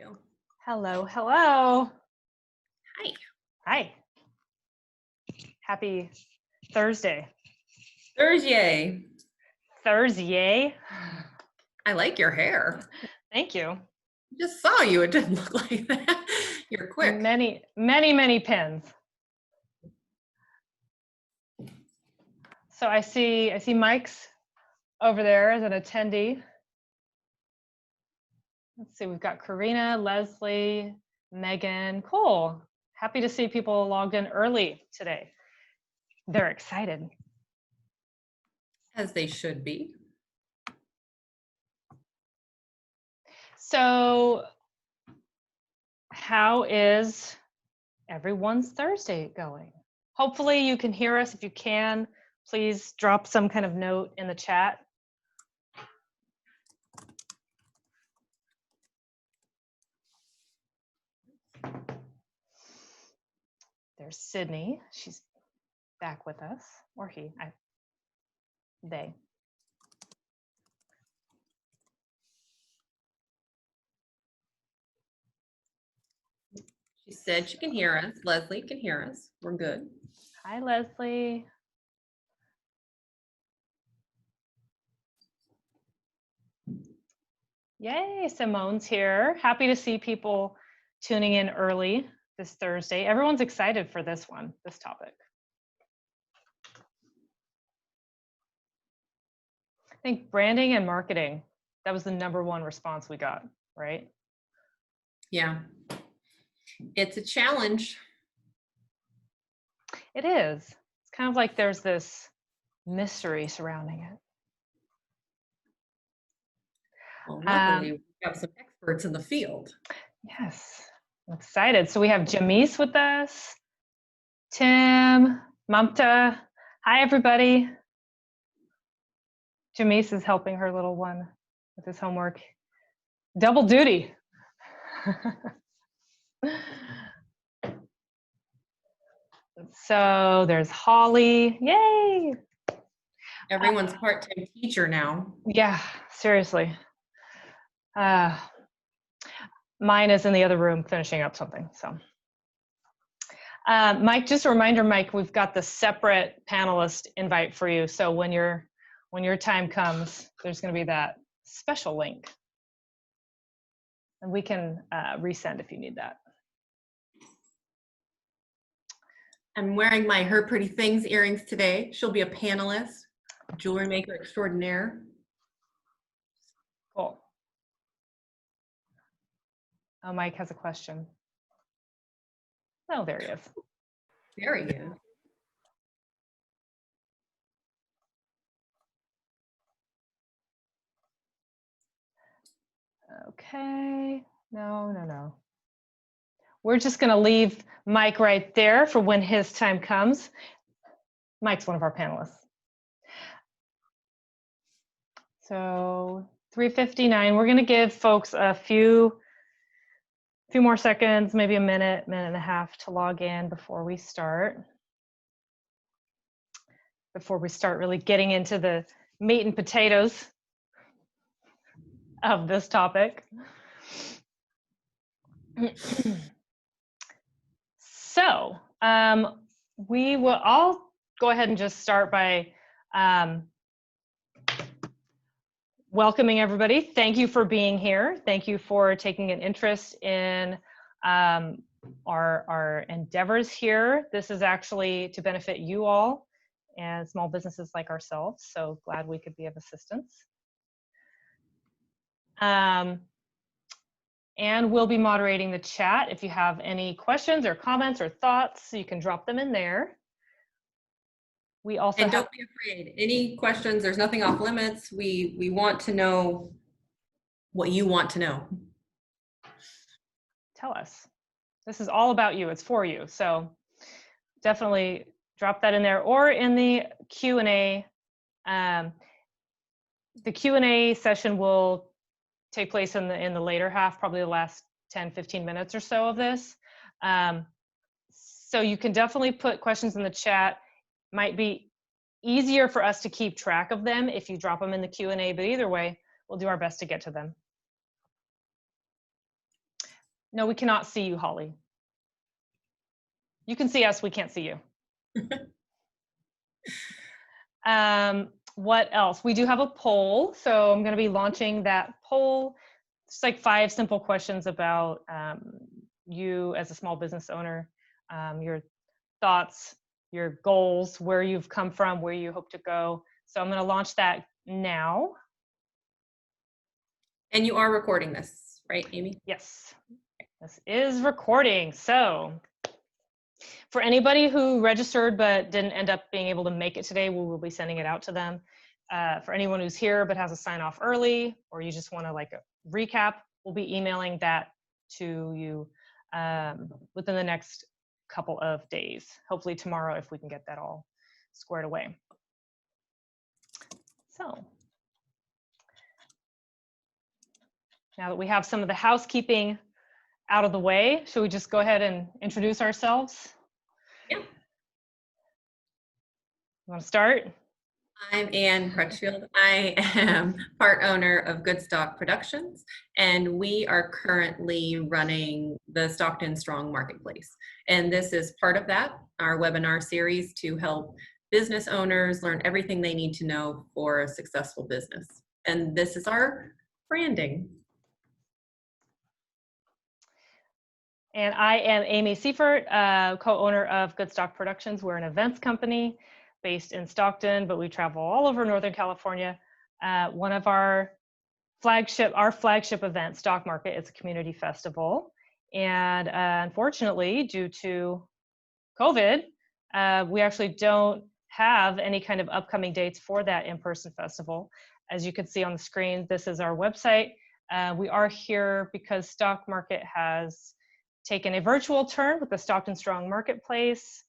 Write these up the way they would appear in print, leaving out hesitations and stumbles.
You. Hello, hello. Hi. Hi. Happy Thursday. Thursday. Thursday. I like your hair. Thank you. Just saw you. It didn't look like that. You're quick. Many pins. So I see Mike's over there as an attendee. Let's see, we've got Karina, Leslie, Megan. Cool. Happy to see people logged in early today. They're excited. As they should be. So how is everyone's Thursday going? Hopefully you can hear us. If you can, please drop some kind of note in the chat. There's Sydney. She's back with us, or they. She said she can hear us. Leslie can hear us. We're good. Hi, Leslie. Yay, Simone's here. Happy to see people tuning in early this Thursday. Everyone's excited for this topic. I think branding and marketing, that was the #1 response we got, right? Yeah. It's a challenge. It is. It's kind of like there's this mystery surrounding it. Well, luckily, we have some experts in the field. Yes, I'm excited. So we have Jamise with us, Tim, Mamta. Hi, everybody. Jamise is helping her little one with his homework. Double duty. So there's Holly. Yay! Everyone's part-time teacher now. Yeah, seriously. Mine is in the other room finishing up something. So, Mike, just a reminder, Mike, we've got the separate panelist invite for you. So when your time comes, there's going to be that special link, and we can resend if you need that. I'm wearing my Her Pretty Things earrings today. She'll be a panelist, jewelry maker extraordinaire. Cool. Oh, Mike has a question. Oh, there he is. There he is. Okay. No. We're just going to leave Mike right there for when his time comes. Mike's one of our panelists. So 3:59, we're going to give folks a few more seconds, maybe a minute and a half to log in before we start. Before we start really getting into the meat and potatoes of this topic. So I'll go ahead and just start by welcoming everybody. Thank you for being here. Thank you for taking an interest in our endeavors here. This is actually to benefit you all and small businesses like ourselves. So glad we could be of assistance. And we'll be moderating the chat. If you have any questions or comments or thoughts, you can drop them in there. We also don't be afraid. Any questions, there's nothing off limits. We want to know what you want to know. Tell us. This is all about you. It's for you. So definitely drop that in there or in the Q&A. The Q&A session will take place in the later half, probably the last 10-15 minutes or so of this. So you can definitely put questions in the chat. Might be easier for us to keep track of them if you drop them in the Q&A, but either way, we'll do our best to get to them. No, we cannot see you, Holly. You can see us, we can't see you. What else? We do have a poll, so I'm going to be launching that poll. It's like 5 simple questions about you as a small business owner, your thoughts, your goals, where you've come from, where you hope to go. So I'm going to launch that now. And you are recording this, right, Amy? Yes, this is recording. So for anybody who registered but didn't end up being able to make it today, we will be sending it out to them. For anyone who's here but has a sign off early, or you just want to like a recap, we'll be emailing that to you within the next couple of days. Hopefully tomorrow, if we can get that all squared away. So now that we have some of the housekeeping out of the way, should we just go ahead and introduce ourselves? Yeah. You want to start? I'm Ann Crutchfield. I am part owner of Good Stock Productions, and we are currently running the Stockton Strong Marketplace. And this is part of that, our webinar series to help business owners learn everything they need to know for a successful business. And this is our branding. And I am Amy Seifert, co-owner of Good Stock Productions. We're an events company based in Stockton, but we travel all over Northern California. One of our flagship event, Stockmarket, is a community festival. And unfortunately, due to COVID, we actually don't have any kind of upcoming dates for that in-person festival. As you can see on the screen, this is our website. We are here because Stockmarket has taken a virtual turn with the Stockton Strong Marketplace.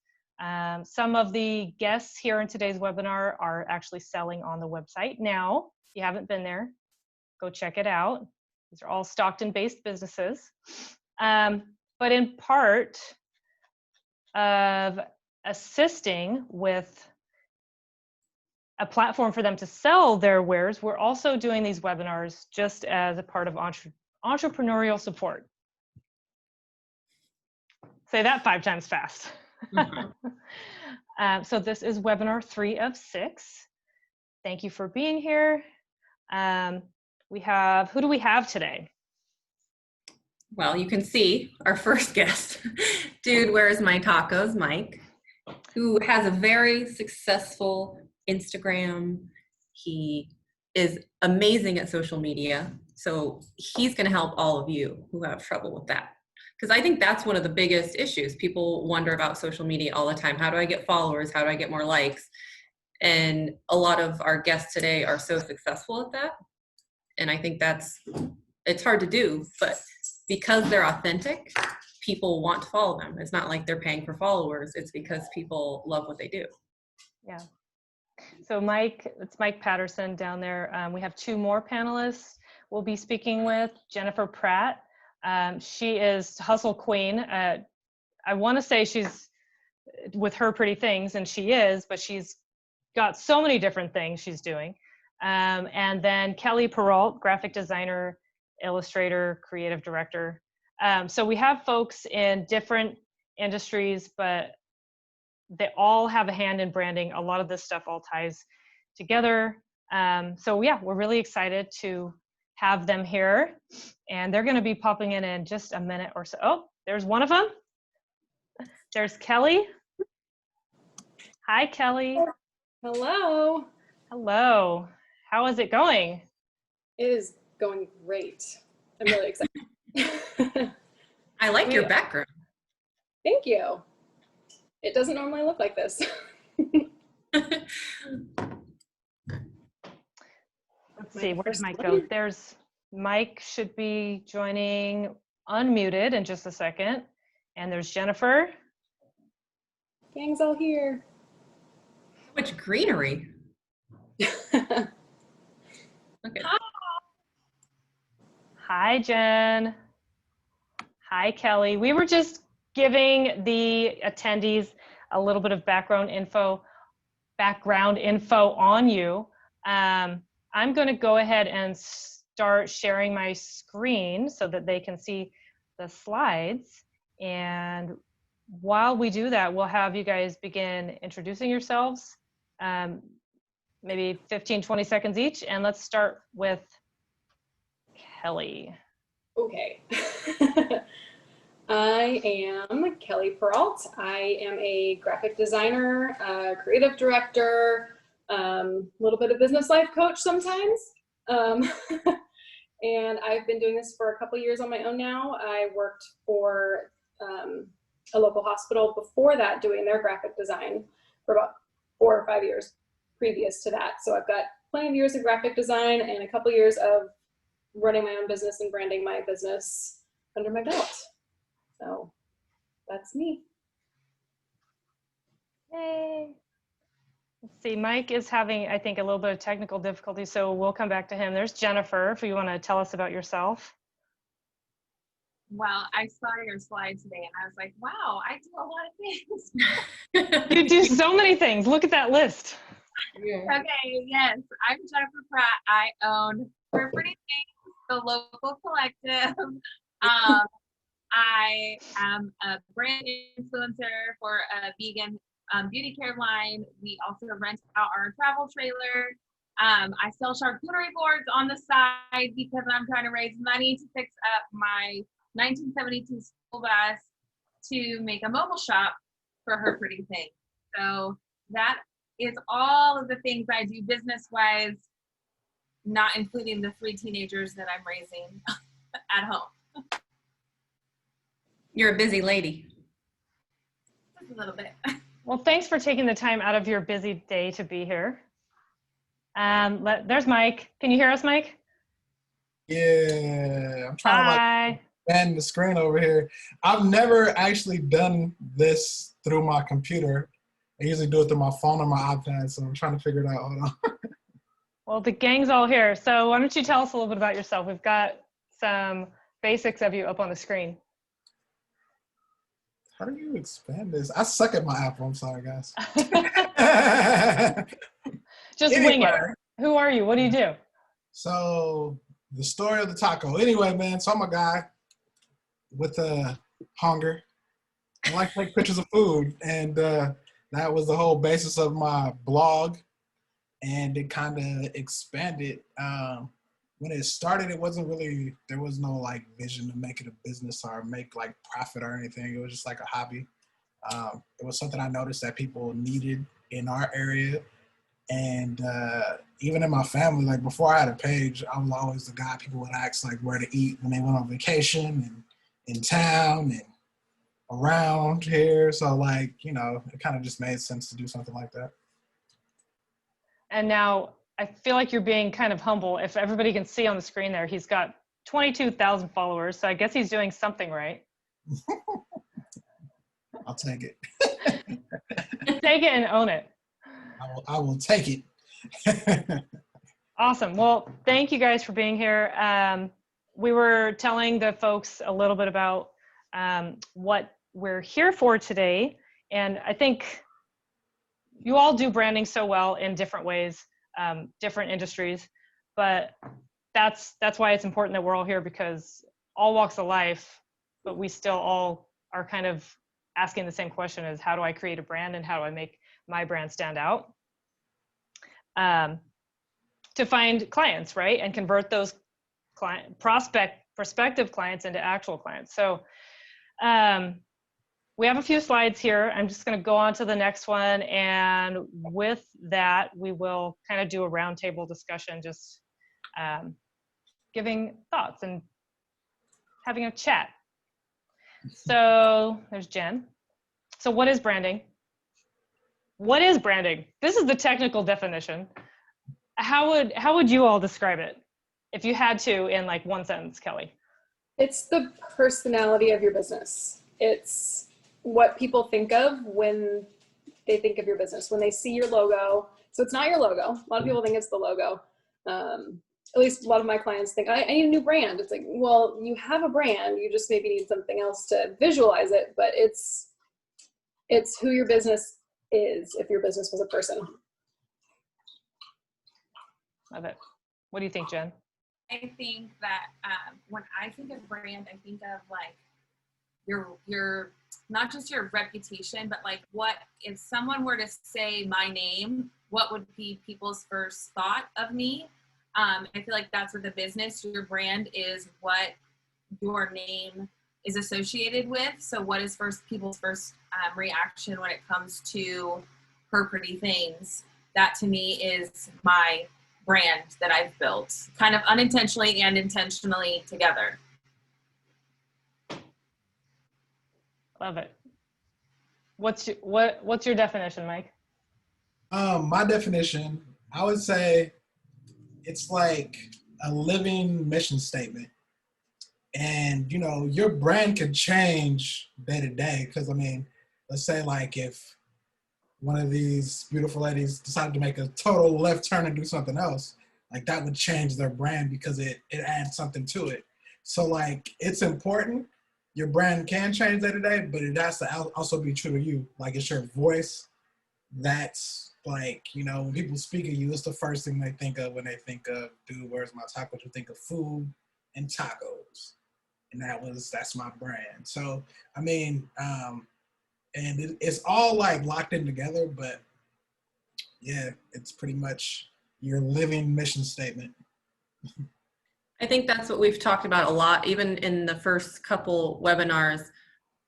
Some of the guests here in today's webinar are actually selling on the website now. If you haven't been there, go check it out. These are all Stockton-based businesses. But in part of assisting with a platform for them to sell their wares, we're also doing these webinars just as a part of entrepreneurial support. Say that 5 times fast. Mm-hmm. So this is webinar 3 of 6. Thank you for being here. Who do we have today? Well, you can see our first guest, Dude, Where's My Tacos, Mike, who has a very successful Instagram. He is amazing at social media. So he's going to help all of you who have trouble with that. Because I think that's one of the biggest issues. People wonder about social media all the time. How do I get followers? How do I get more likes? And a lot of our guests today are so successful at that. And I think it's hard to do, but because they're authentic, people want to follow them. It's not like they're paying for followers. It's because people love what they do. Yeah. So it's Mike Patterson down there. We have 2 more panelists we'll be speaking with. Jennifer Pratt. She is hustle queen. I want to say she's with Her Pretty Things, and she is, but she's got so many different things she's doing. And then Kelly Peralt, graphic designer, illustrator, creative director. So we have folks in different industries, but they all have a hand in branding. A lot of this stuff all ties together. So yeah, we're really excited to have them here, and they're going to be popping in just a minute or so. Oh, there's one of them. There's Kelly. Hi, Kelly. Hello. Hello. How is it going? It is going great. I'm really excited. I like your background. Thank you. It doesn't normally look like this. Let's see, where did Mike go? Mike should be joining unmuted in just a second. And there's Jennifer. Gang's all here. So much greenery. Okay. Hi, Jen. Hi, Kelly. We were just giving the attendees a little bit of background info on you. I'm going to go ahead and start sharing my screen so that they can see the slides. And while we do that, we'll have you guys begin introducing yourselves, maybe 15, 20 seconds each. And let's start with Kelly. Okay. I am Kelly Peralt. I am a graphic designer, creative director, little bit of business life coach sometimes. And I've been doing this for a couple years on my own now. I worked for a local hospital before that doing their graphic design for about 4 or 5 years previous to that. So I've got plenty of years of graphic design and a couple years of running my own business and branding my business under my belt. So that's me. Yay. Let's see, Mike is having, I think, a little bit of technical difficulty, so we'll come back to him. There's Jennifer, if you want to tell us about yourself. Well, I saw your slide today and I was like, wow, I do a lot of things. You do so many things. Look at that list. Yeah. Okay, yes, I'm Jennifer Pratt. I own For Pretty Things, the local collective. I am a brand influencer for a vegan beauty care line. We also rent out our travel trailer. I sell charcuterie boards on the side because I'm trying to raise money to fix up my 1972 school bus to make a mobile shop for Her Pretty Things. So that is all of the things I do business-wise, not including the 3 teenagers that I'm raising at home. You're a busy lady. Just a little bit. Well, thanks for taking the time out of your busy day to be here. There's Mike. Can you hear us, Mike? Yeah, I'm trying to like Hi. bend the screen over here. I've never actually done this through my computer. I usually do it through my phone or my iPad, so I'm trying to figure it out. Hold on. Well, the gang's all here. So why don't you tell us a little bit about yourself? We've got some basics of you up on the screen. How do you expand this? I suck at my Apple. I'm sorry, guys. Just wing it. Who are you? What do you do? So the story of the taco. Anyway, man, so I'm a guy with a hunger. I like to take pictures of food, and that was the whole basis of my blog, and it kind of expanded. When it started, it wasn't really, there was no like vision to make it a business or make like profit or anything. It was just like a hobby. It was something I noticed that people needed in our area. And even in my family, like before I had a page, I was always the guy people would ask like where to eat when they went on vacation and in town and around here. So like, you know, it kind of just made sense to do something like that. And now I feel like you're being kind of humble. If everybody can see on the screen there, he's got 22,000 followers. So I guess he's doing something right. I'll take it. Take it and own it. I will take it. Awesome. Well, thank you guys for being here. We were telling the folks a little bit about what we're here for today. And I think you all do branding so well in different ways, different industries, but that's why it's important that we're all here, because all walks of life, but we still all are kind of asking the same question: is how do I create a brand and how do I make my brand stand out? To find clients, right? And convert those prospective clients into actual clients. So we have a few slides here. I'm just going to go on to the next one. And with that, we will kind of do a roundtable discussion, just giving thoughts and having a chat. So there's Jen. So what is branding? What is branding? This is the technical definition. How would you all describe it if you had to in like one sentence, Kelly? It's the personality of your business. It's what people think of when they think of your business, when they see your logo. So it's not your logo. A lot of people think it's the logo. At least a lot of my clients think, I need a new brand. It's like, well, you have a brand. You just maybe need something else to visualize it. But it's who your business is if your business was a person. Love it. What do you think, Jen? I think that when I think of brand, I think of like your not just your reputation, but like what if someone were to say my name, what would be people's first thought of me? I feel like that's with a business. Your brand is what your name is associated with. So what is people's first reaction when it comes to Her Pretty Things? That to me is my brand that I've built, kind of unintentionally and intentionally together. Love it. What's your definition, Mike? My definition, I would say it's like a living mission statement. And, you know, your brand can change day to day. Because, I mean, let's say, like, if one of these beautiful ladies decided to make a total left turn and do something else, like, that would change their brand because it adds something to it. So, like, it's important. Your brand can change day to day, but it has to also be true to you. Like, it's your voice. That's, like, you know, when people speak of you, it's the first thing they think of when they think of, dude, where's my tacos? You think of food and tacos. And that's my brand. So, I mean, and it's all like locked in together, but yeah, it's pretty much your living mission statement. I think that's what we've talked about a lot, even in the first couple webinars,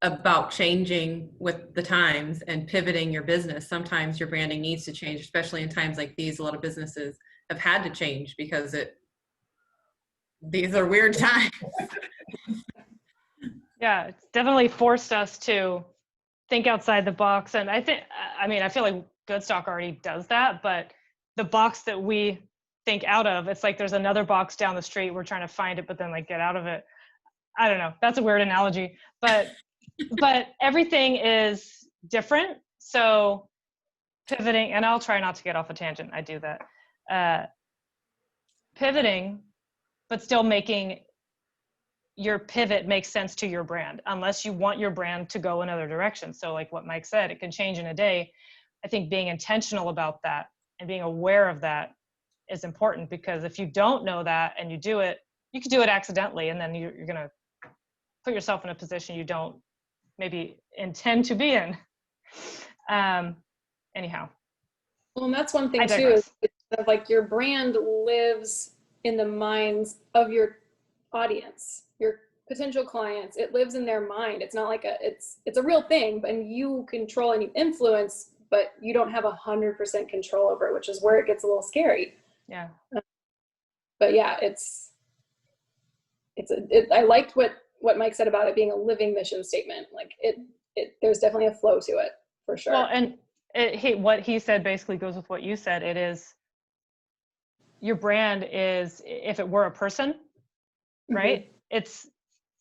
about changing with the times and pivoting your business. Sometimes your branding needs to change, especially in times like these. A lot of businesses have had to change because these are weird times. Yeah, it's definitely forced us to think outside the box. And I feel like Goodstock already does that, but the box that we think out of, it's like there's another box down the street. We're trying to find it, but then like get out of it. I don't know. That's a weird analogy, but everything is different. So pivoting, and I'll try not to get off a tangent. I do that. Pivoting, but still making your pivot makes sense to your brand, unless you want your brand to go another direction. So like what Mike said, it can change in a day. I think being intentional about that and being aware of that is important, because if you don't know that and you do it, you could do it accidentally, and then you're going to put yourself in a position you don't maybe intend to be in. Anyhow. Well, and that's one thing too, is like your brand lives in the minds of your audience, your potential clients. It lives in their mind. It's not like it's a real thing, and you control and you influence, but you don't have 100% control over it, which is where it gets a little scary. Yeah. But yeah, I liked what Mike said about it being a living mission statement. Like there's definitely a flow to it for sure. Well, and what he said basically goes with what you said. It is, your brand is, if it were a person, right? Mm-hmm.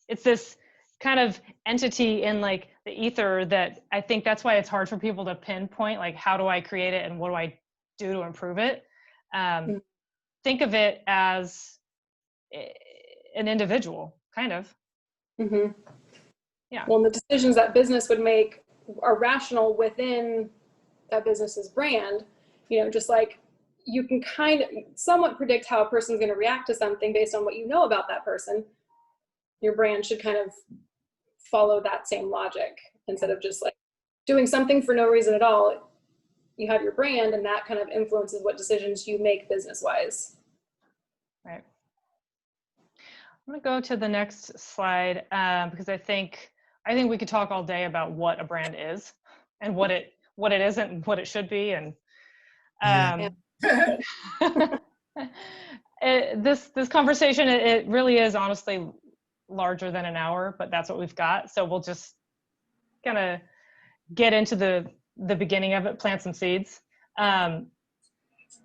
It's this kind of entity in like the ether that I think that's why it's hard for people to pinpoint, like, how do I create it and what do I do to improve it? Mm-hmm. Think of it as an individual, kind of. Mm-hmm. Yeah. Well, and the decisions that business would make are rational within that business's brand. You know, just like you can kind of somewhat predict how a person's going to react to something based on what you know about that person. Your brand should kind of follow that same logic, instead of just like doing something for no reason at all. You have your brand, and that kind of influences what decisions you make business-wise. Right. I'm going to go to the next slide, because I think we could talk all day about what a brand is and what it isn't and what it should be. And this conversation, it really is honestly larger than an hour, but that's what we've got. So we'll just kind of get into the beginning of it, plant some seeds.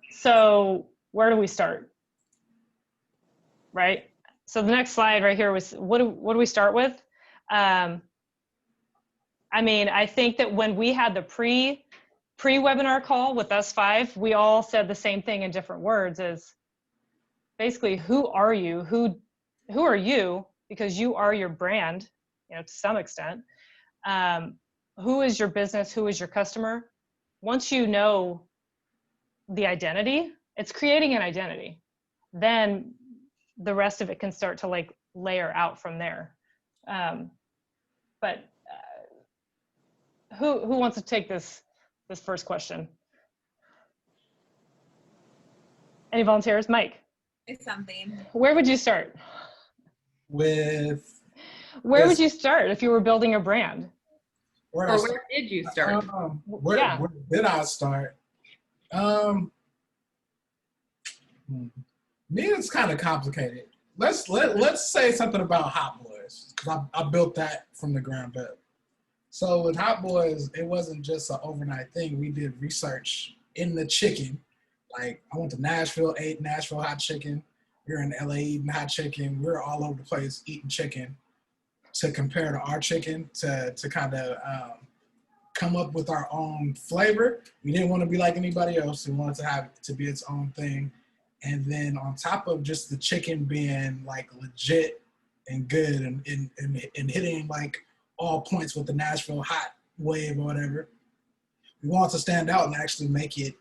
So where do we start? Right? So the next slide right here was, what do we start with? I mean, I think that when we had the pre-webinar call with us five, we all said the same thing in different words, is basically, who are you? Who are you? Because you are your brand, you know, to some extent. Who is your business? Who is your customer? Once you know the identity, it's creating an identity. Then the rest of it can start to like layer out from there. But who wants to take this first question? Any volunteers? Mike, Say something. where would you start? With Where would you start if you were building a brand? where Or where did you start? where did I start? Me, it's kind of complicated. Let's say something about Hot Boys, because I built that from the ground up. So with Hot Boys, it wasn't just an overnight thing. We did research in the chicken. Like, I went to Nashville, ate Nashville hot chicken. We were in LA eating hot chicken. We were all over the place eating chicken to compare to our chicken to kind of come up with our own flavor. We didn't want to be like anybody else. We wanted to have it to be its own thing. And then on top of just the chicken being like legit and good and hitting like all points with the Nashville hot wave or whatever, we wanted to stand out and actually make it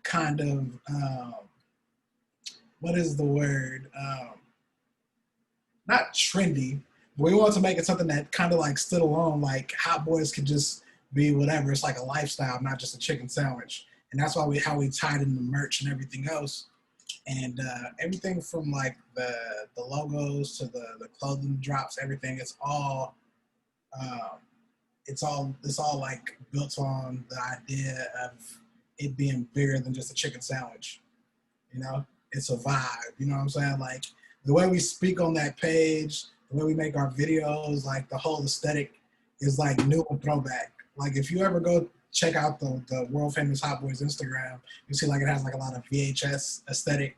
kind of, what is the word? Not trendy, but we wanted to make it something that kind of like stood alone, like Hot Boys could just be whatever. It's like a lifestyle, not just a chicken sandwich. And that's why how we tied in the merch and everything else. And everything from like the logos to the clothing drops, everything, it's all like built on the idea of it being bigger than just a chicken sandwich. You know, it's a vibe. You know what I'm saying? Like the way we speak on that page, the way we make our videos, like the whole aesthetic is like new and throwback. Like if you ever go check out the world famous Hot Boys Instagram, you see like it has like a lot of VHS aesthetic.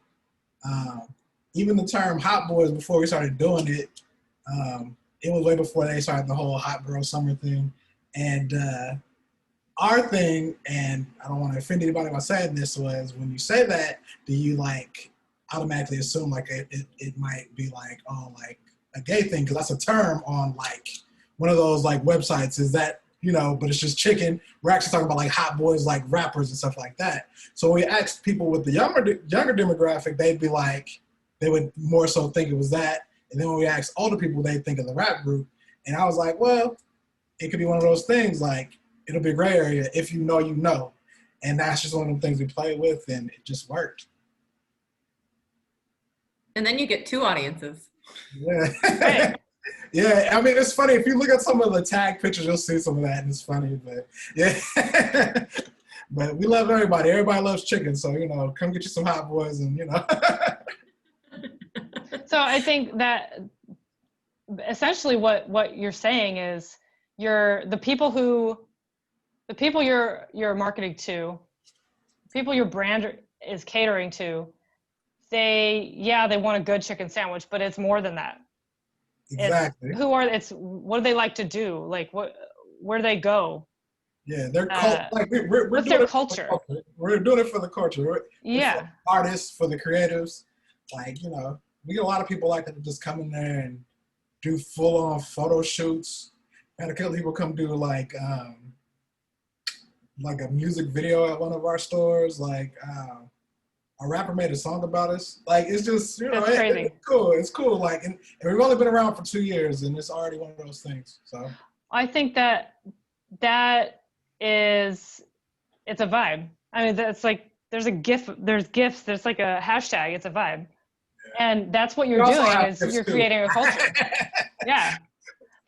Even the term Hot Boys, before we started doing it, it was way before they started the whole Hot Girl Summer thing. And our thing, and I don't want to offend anybody by saying this, was when you say that, do you like automatically assume like it might be like, oh, like a gay thing? Because that's a term on like one of those like websites, is that, you know, but it's just chicken. We're actually talking about like Hot Boys, like rappers and stuff like that. So when we asked people with the younger demographic, they'd be like, they would more so think it was that. And then when we asked older people, they'd think of the rap group. And I was like, well, it could be one of those things, like it'll be a gray area. If you know, you know. And that's just one of the things we play with, and it just worked. And then you get two audiences. Yeah. Right. Yeah, I mean, it's funny. If you look at some of the tag pictures, you'll see some of that, and it's funny. But yeah, but we love everybody. Everybody loves chicken, so you know, come get you some Hot Boys, and you know. So I think that essentially what you're saying is the people you're marketing to, people your brand is catering to, they want a good chicken sandwich, but it's more than that. Exactly. What do they like to do? Like where do they go? Yeah, they're like we're what's doing their it culture? We're doing it for the culture. We're Yeah. for the artists, for the creatives. Like, you know, we get a lot of people like that to just come in there and do full on photo shoots. And a couple people come do like a music video at one of our stores. Like a rapper made a song about us. Like, it's just, you know, That's crazy. it's cool. It's cool. Like, and we've only been around for 2 years, and it's already one of those things. So I think that it's a vibe. I mean, that's like, there's GIFs, there's like a hashtag, it's a vibe. Yeah. And that's what you're doing, is you're creating a culture. Yeah.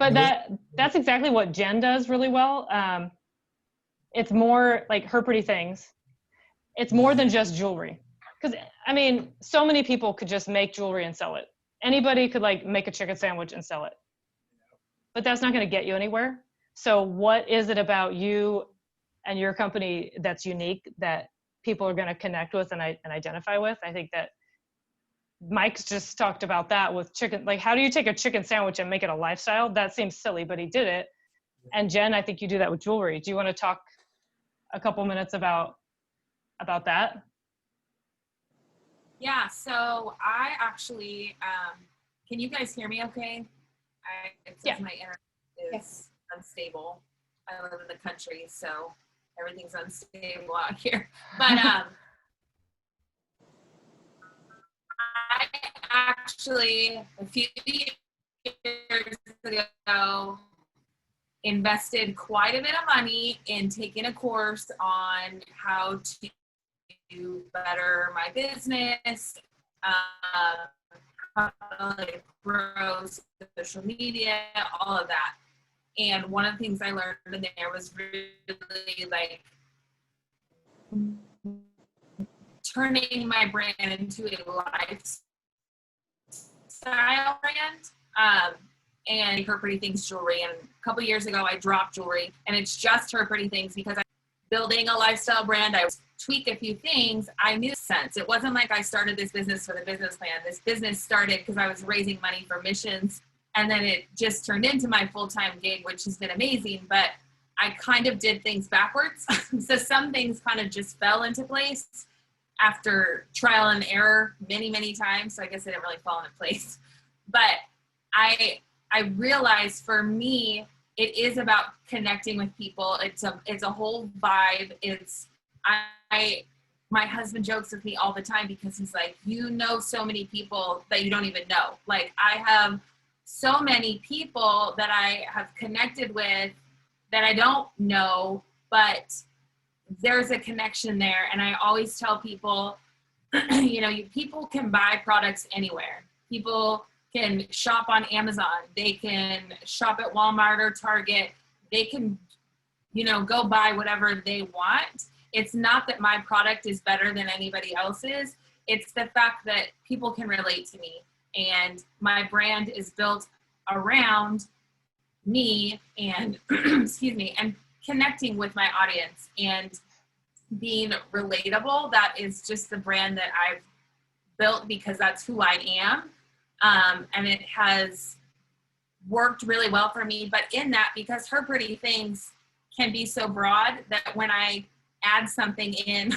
But that's exactly what Jen does really well. It's more like Her Pretty Things. It's more than just jewelry. Because, I mean, so many people could just make jewelry and sell it. Anybody could like make a chicken sandwich and sell it. But that's not going to get you anywhere. So what is it about you and your company that's unique that people are going to connect with and identify with? I think that Mike's just talked about that with chicken. Like, how do you take a chicken sandwich and make it a lifestyle? That seems silly, but he did it. And Jen, I think you do that with jewelry. Do you want to talk a couple minutes about that? Yeah, so I actually, can you guys hear me okay? It says my internet is unstable. I live in the country, so everything's unstable out here. But I actually, a few years ago, invested quite a bit of money in taking a course on how to better my business, how to like grow social media, all of that. And one of the things I learned in there was really like turning my brand into a lifestyle brand. And Her Pretty Things jewelry. And a couple years ago, I dropped jewelry, and it's just Her Pretty Things because I'm building a lifestyle brand. I tweak a few things. I knew sense. It wasn't like I started this business for the business plan. This business started because I was raising money for missions, and then it just turned into my full-time gig, which has been amazing. But I kind of did things backwards. So some things kind of just fell into place after trial and error many, many times. So I guess it didn't really fall into place. But I realized for me, it is about connecting with people. It's a whole vibe. My husband jokes with me all the time because he's like, you know, so many people that you don't even know. Like, I have so many people that I have connected with that I don't know, but there's a connection there. And I always tell people, you know, people can buy products anywhere. People can shop on Amazon. They can shop at Walmart or Target. They can, you know, go buy whatever they want. It's not that my product is better than anybody else's. It's the fact that people can relate to me. And my brand is built around me and, excuse me, and connecting with my audience and being relatable. That is just the brand that I've built because that's who I am. And it has worked really well for me. But in that, because Her Pretty Things can be so broad, that when I add something in,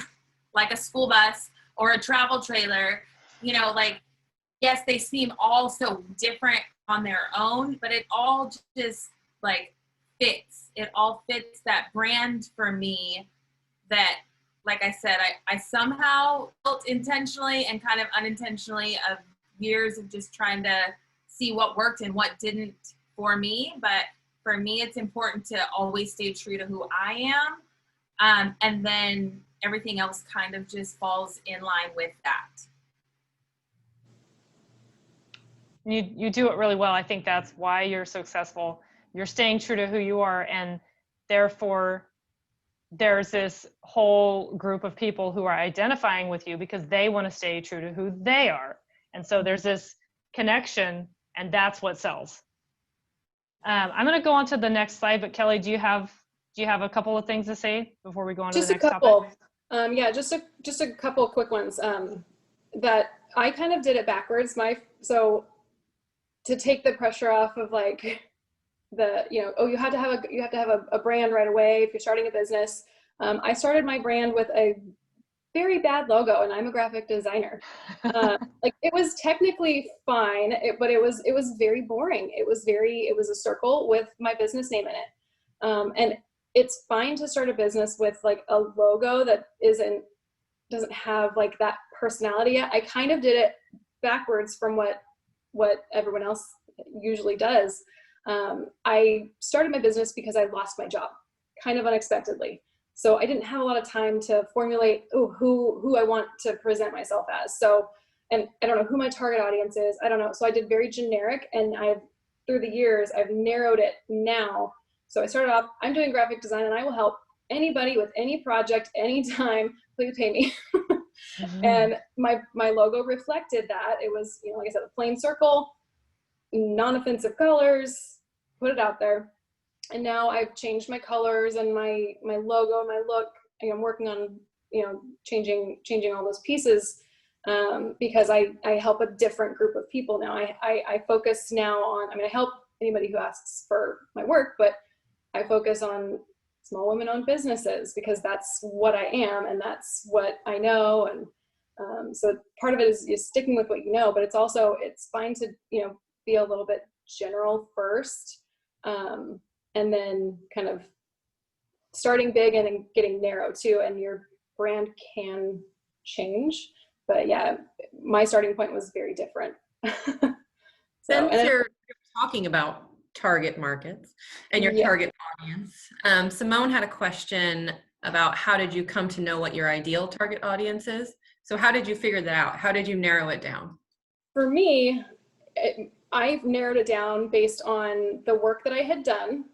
like a school bus or a travel trailer, you know, like, yes, they seem all so different on their own, but it all just like fits. It all fits that brand for me that, like I said, I somehow built intentionally and kind of unintentionally of years of just trying to see what worked and what didn't for me. But for me, it's important to always stay true to who I am. And then everything else kind of just falls in line with that. You do it really well. I think that's why you're successful. You're staying true to who you are, and therefore there's this whole group of people who are identifying with you because they want to stay true to who they are. And so there's this connection, and that's what sells. I'm going to go on to the next slide, but Kelly, do you have a couple of things to say before we go on to the next topic? Yeah, just a couple of quick ones that I kind of did it backwards. So to take the pressure off of like you have to have a brand right away if you're starting a business. I started my brand with a very bad logo, and I'm a graphic designer. Like, it was technically fine, but it was very boring. It was a circle with my business name in it. And it's fine to start a business with like a logo that doesn't have like that personality yet. I kind of did it backwards from what everyone else usually does. I started my business because I lost my job kind of unexpectedly. So I didn't have a lot of time to formulate who I want to present myself as. So, and I don't know who my target audience is. I don't know. So I did very generic, and through the years, I've narrowed it now. So I started off, I'm doing graphic design, and I will help anybody with any project, anytime, please pay me. Mm-hmm. And my logo reflected that. It was, like I said, a plain circle, non-offensive colors, put it out there. And now I've changed my colors and my logo, my look. I'm working on, changing all those pieces because I help a different group of people now. I focus now on, I help anybody who asks for my work, but I focus on small women-owned businesses because that's what I am and that's what I know. And so part of it is sticking with what you know, but it's fine to, be a little bit general first. And then kind of starting big and then getting narrow too, and your brand can change. But yeah, my starting point was very different. Since you're talking about target markets and your Yeah. target audience. Simone had a question about how did you come to know what your ideal target audience is? So how did you figure that out? How did you narrow it down? For me, I've narrowed it down based on the work that I had done.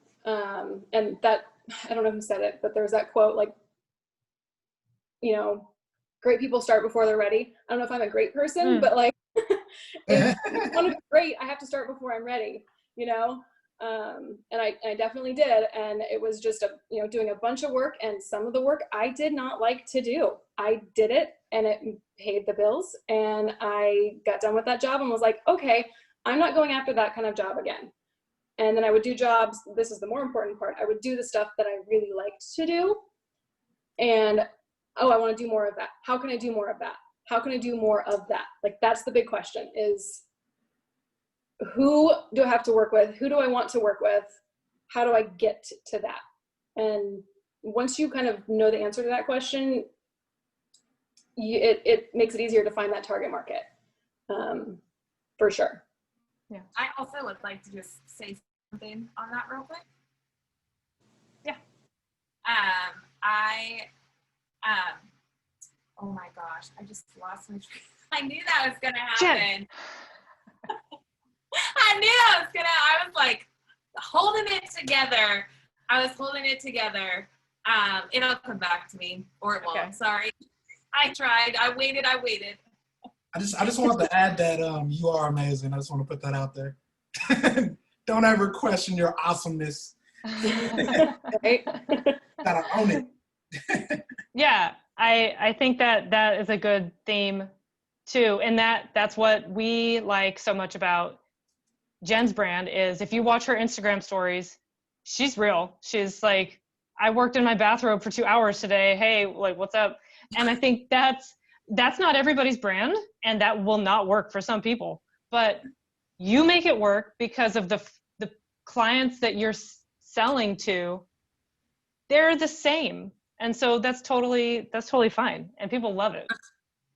And that, I don't know who said it, but there's that quote, like, you know, great people start before they're ready. I don't know if I'm a great person, but like, if I want to be great, I have to start before I'm ready, you know? And I definitely did. And it was just doing a bunch of work, and some of the work I did not like to do. I did it and it paid the bills, and I got done with that job and was like, okay, I'm not going after that kind of job again. And then I would do jobs. This is the more important part. I would do the stuff that I really liked to do. And, oh, I want to do more of that. How can I do more of that? How can I do more of that? Like, that's the big question, is who do I have to work with? Who do I want to work with? How do I get to that? And once you kind of know the answer to that question, it makes it easier to find that target market, for sure. Yeah. I also would like to just say something on that real quick. Yeah. Oh my gosh, I just lost my train. I knew that was gonna happen. I knew I was like holding it together. It'll come back to me, or it won't. Okay. Sorry. I tried. I waited. I just wanted to add that you are amazing. I just want to put that out there. Don't ever question your awesomeness. Right? Gotta own it. Yeah, I think that is a good theme too. And that's what we like so much about Jen's brand is if you watch her Instagram stories, she's real. She's like, I worked in my bathrobe for 2 hours today. Hey, like, what's up? And I think that's not everybody's brand, and that will not work for some people. But you make it work because of the clients that you're selling to. They're the same, and so that's totally fine, and people love it.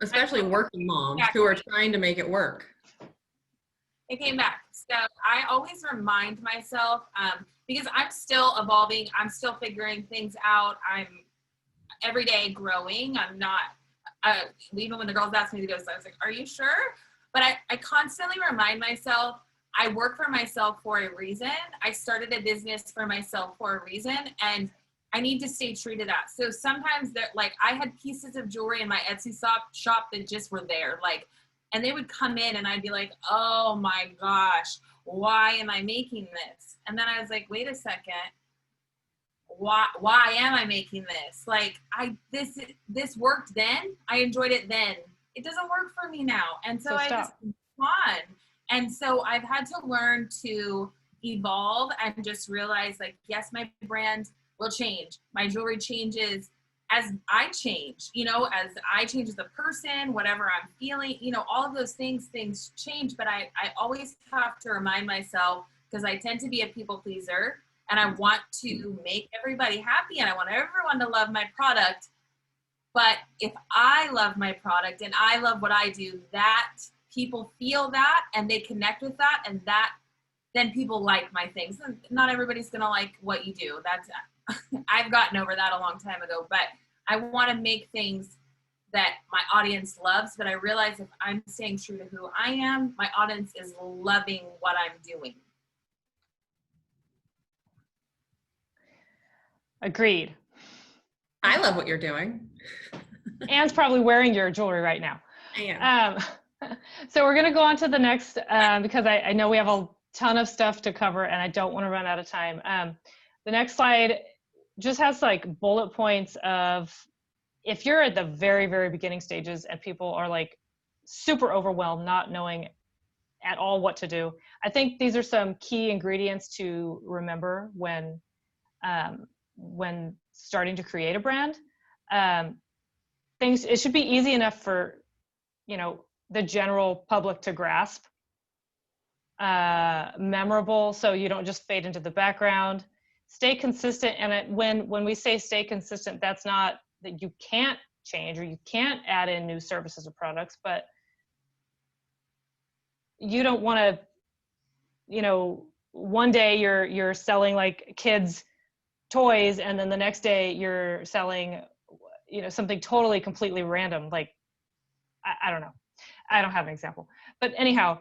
Especially working moms who are trying to make it work. It came back. So I always remind myself, because I'm still evolving, I'm still figuring things out. I'm every day growing. I'm not, even when the girls asked me to go, so I was like, are you sure? But I constantly remind myself, I work for myself for a reason. I started a business for myself for a reason, and I need to stay true to that. So sometimes like I had pieces of jewelry in my Etsy shop that just were there, like, and they would come in and I'd be like, oh my gosh, why am I making this? And then I was like, wait a second. Why am I making this? Like this worked then. I enjoyed it then. It doesn't work for me now. And so I just fun. And so I've had to learn to evolve and just realize, like, yes, my brand will change. My jewelry changes as I change, as I change as a person, whatever I'm feeling, all of those things change. But I always have to remind myself, because I tend to be a people pleaser and I want to make everybody happy and I want everyone to love my product. But if I love my product and I love what I do, that people feel that and they connect with that, and that then people like my things. And not everybody's going to like what you do. That's I've gotten over that a long time ago, but I want to make things that my audience loves. But I realize if I'm staying true to who I am, my audience is loving what I'm doing. Agreed. I love what you're doing. Anne's probably wearing your jewelry right now. I am. So we're going to go on to the next, because I know we have a ton of stuff to cover and I don't want to run out of time. The next slide just has like bullet points of, if you're at the very, very beginning stages and people are like super overwhelmed, not knowing at all what to do, I think these are some key ingredients to remember when starting to create a brand. It should be easy enough for, the general public to grasp, memorable, so you don't just fade into the background, stay consistent. And when we say stay consistent, that's not that you can't change or you can't add in new services or products, but you don't want to, one day you're selling like kids toys, and then the next day you're selling, something totally completely random. Like, I don't know. I don't have an example, but anyhow,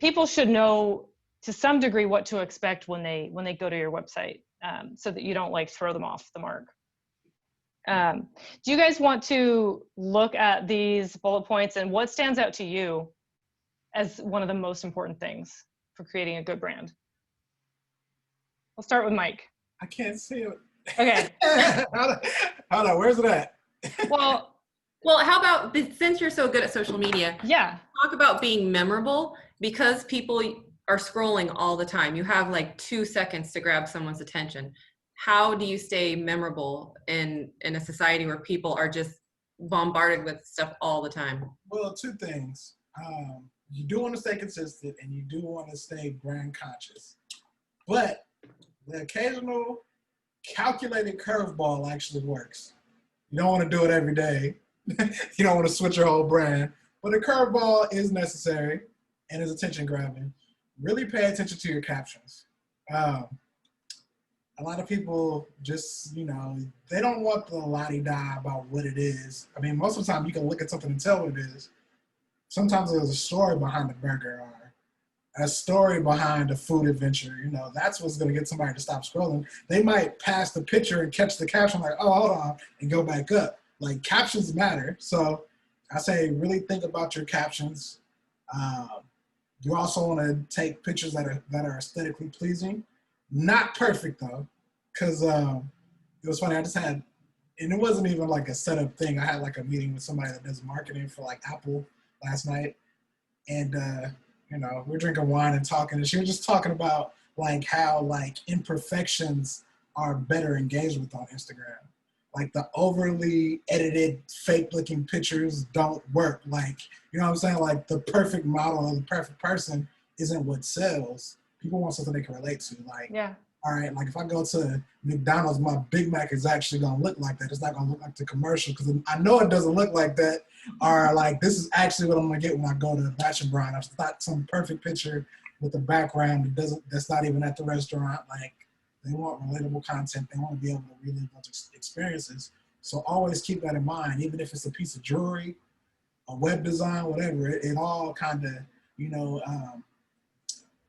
people should know to some degree what to expect when they go to your website, so that you don't like throw them off the mark. Do you guys want to look at these bullet points and what stands out to you as one of the most important things for creating a good brand? We'll start with Mike. I can't see it. Okay. Hold on, where's it at? Well, how about, since you're so good at social media, yeah. talk about being memorable, because people are scrolling all the time. You have like 2 seconds to grab someone's attention. How do you stay memorable in a society where people are just bombarded with stuff all the time? Well, 2 things. You do want to stay consistent, and you do want to stay brand conscious. But the occasional calculated curveball actually works. You don't want to do it every day. You don't want to switch your whole brand. But a curveball is necessary and is attention grabbing. Really pay attention to your captions. A lot of people just, they don't want the la-di-da about what it is. I mean, most of the time you can look at something and tell what it is. Sometimes there's a story behind the burger or a story behind a food adventure. That's what's going to get somebody to stop scrolling. They might pass the picture and catch the caption like, oh, hold on, and go back up. Like, captions matter. So I say really think about your captions. You also want to take pictures that are aesthetically pleasing. Not perfect, though, because it was funny. I just had, and it wasn't even like a setup thing. I had like a meeting with somebody that does marketing for like Apple last night. And, we're drinking wine and talking, and she was just talking about like how like imperfections are better engaged with on Instagram. Like the overly edited, fake-looking pictures don't work. Like, you know what I'm saying? Like the perfect model or the perfect person isn't what sells. People want something they can relate to. Like, Yeah. All right, like if I go to McDonald's, my Big Mac is actually gonna look like that. It's not gonna look like the commercial because I know it doesn't look like that. Or like this is actually what I'm gonna get when I go to Batch and Brown. It's not some perfect picture with the background that's not even at the restaurant. Like they want relatable content. They want to be able to relive those experiences. So always keep that in mind. Even if it's a piece of jewelry, a web design, whatever, it all kind of,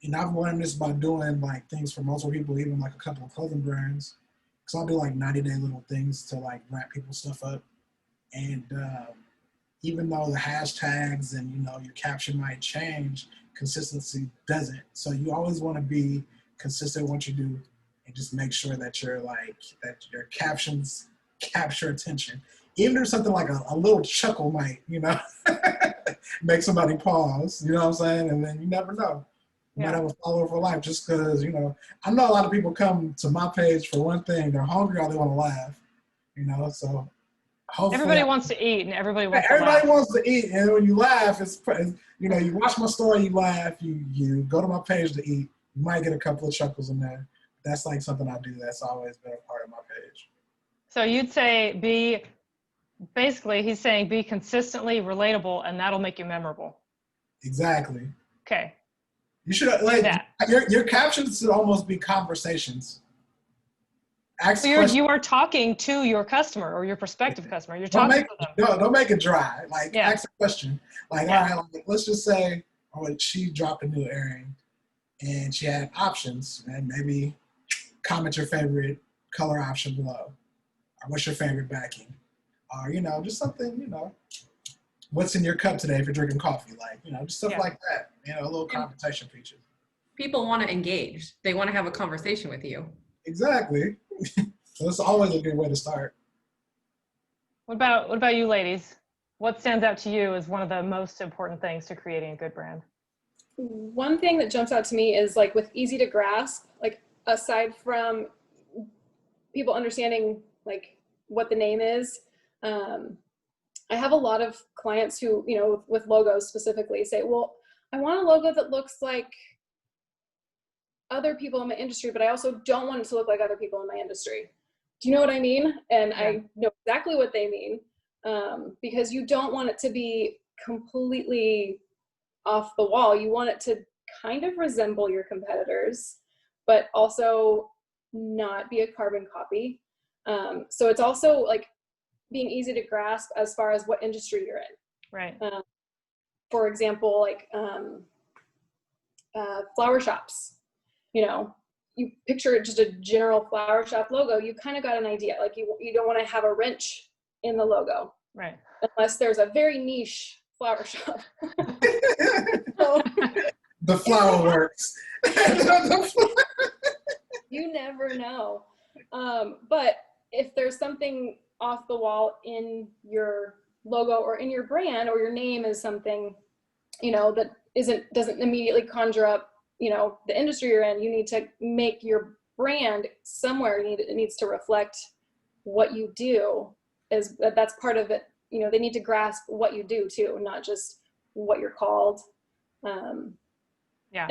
and I've learned this by doing like things for multiple people, even like a couple of clothing brands. Cause I'll do like 90-day little things to like wrap people's stuff up. And even though the hashtags and, your caption might change, consistency doesn't. So you always want to be consistent in what you do and just make sure that that your captions capture attention. Even if something like a little chuckle might, make somebody pause, you know what I'm saying? And then you never know. You might have a follower for life just because, I know a lot of people come to my page for one thing, they're hungry or they want to laugh, so hopefully. Everybody wants to eat and everybody wants to eat, and when you laugh, you watch my story, you laugh, you go to my page to eat, you might get a couple of chuckles in there. That's like something I do that's always been a part of my page. So you'd say basically he's saying be consistently relatable and that'll make you memorable. Exactly. Okay. You should your captions should almost be conversations. So you are talking to your customer or your prospective customer. You're talking to them. Don't make it dry. Like ask a question. Like, all right, like, let's just say she dropped a new earring and she had options, and maybe comment your favorite color option below. Or what's your favorite backing? Or, just something, what's in your cup today if you're drinking coffee? Like, just stuff like that. A little conversation feature. People want to engage. They want to have a conversation with you. Exactly. So it's always a good way to start. What about you ladies? What stands out to you as one of the most important things to creating a good brand? One thing that jumps out to me is like with easy to grasp, like aside from people understanding like what the name is, I have a lot of clients who, with logos specifically say, well, I want a logo that looks like other people in my industry, but I also don't want it to look like other people in my industry. Do you know what I mean? And I know exactly what they mean, because you don't want it to be completely off the wall. You want it to kind of resemble your competitors, but also not be a carbon copy. So it's also like being easy to grasp as far as what industry you're in. Right. For example, like flower shops, you know, you picture just a general flower shop logo, you kind of got an idea. Like you don't want to have a wrench in the logo. Right. Unless there's a very niche flower shop. The flower works. You never know. But if there's something off the wall in your logo or in your brand, or your name is something, you know, that doesn't immediately conjure up, you know, the industry you're in, you need to make your brand somewhere. It needs to reflect what you do. That's part of it. You know, they need to grasp what you do too, not just what you're called. Yeah.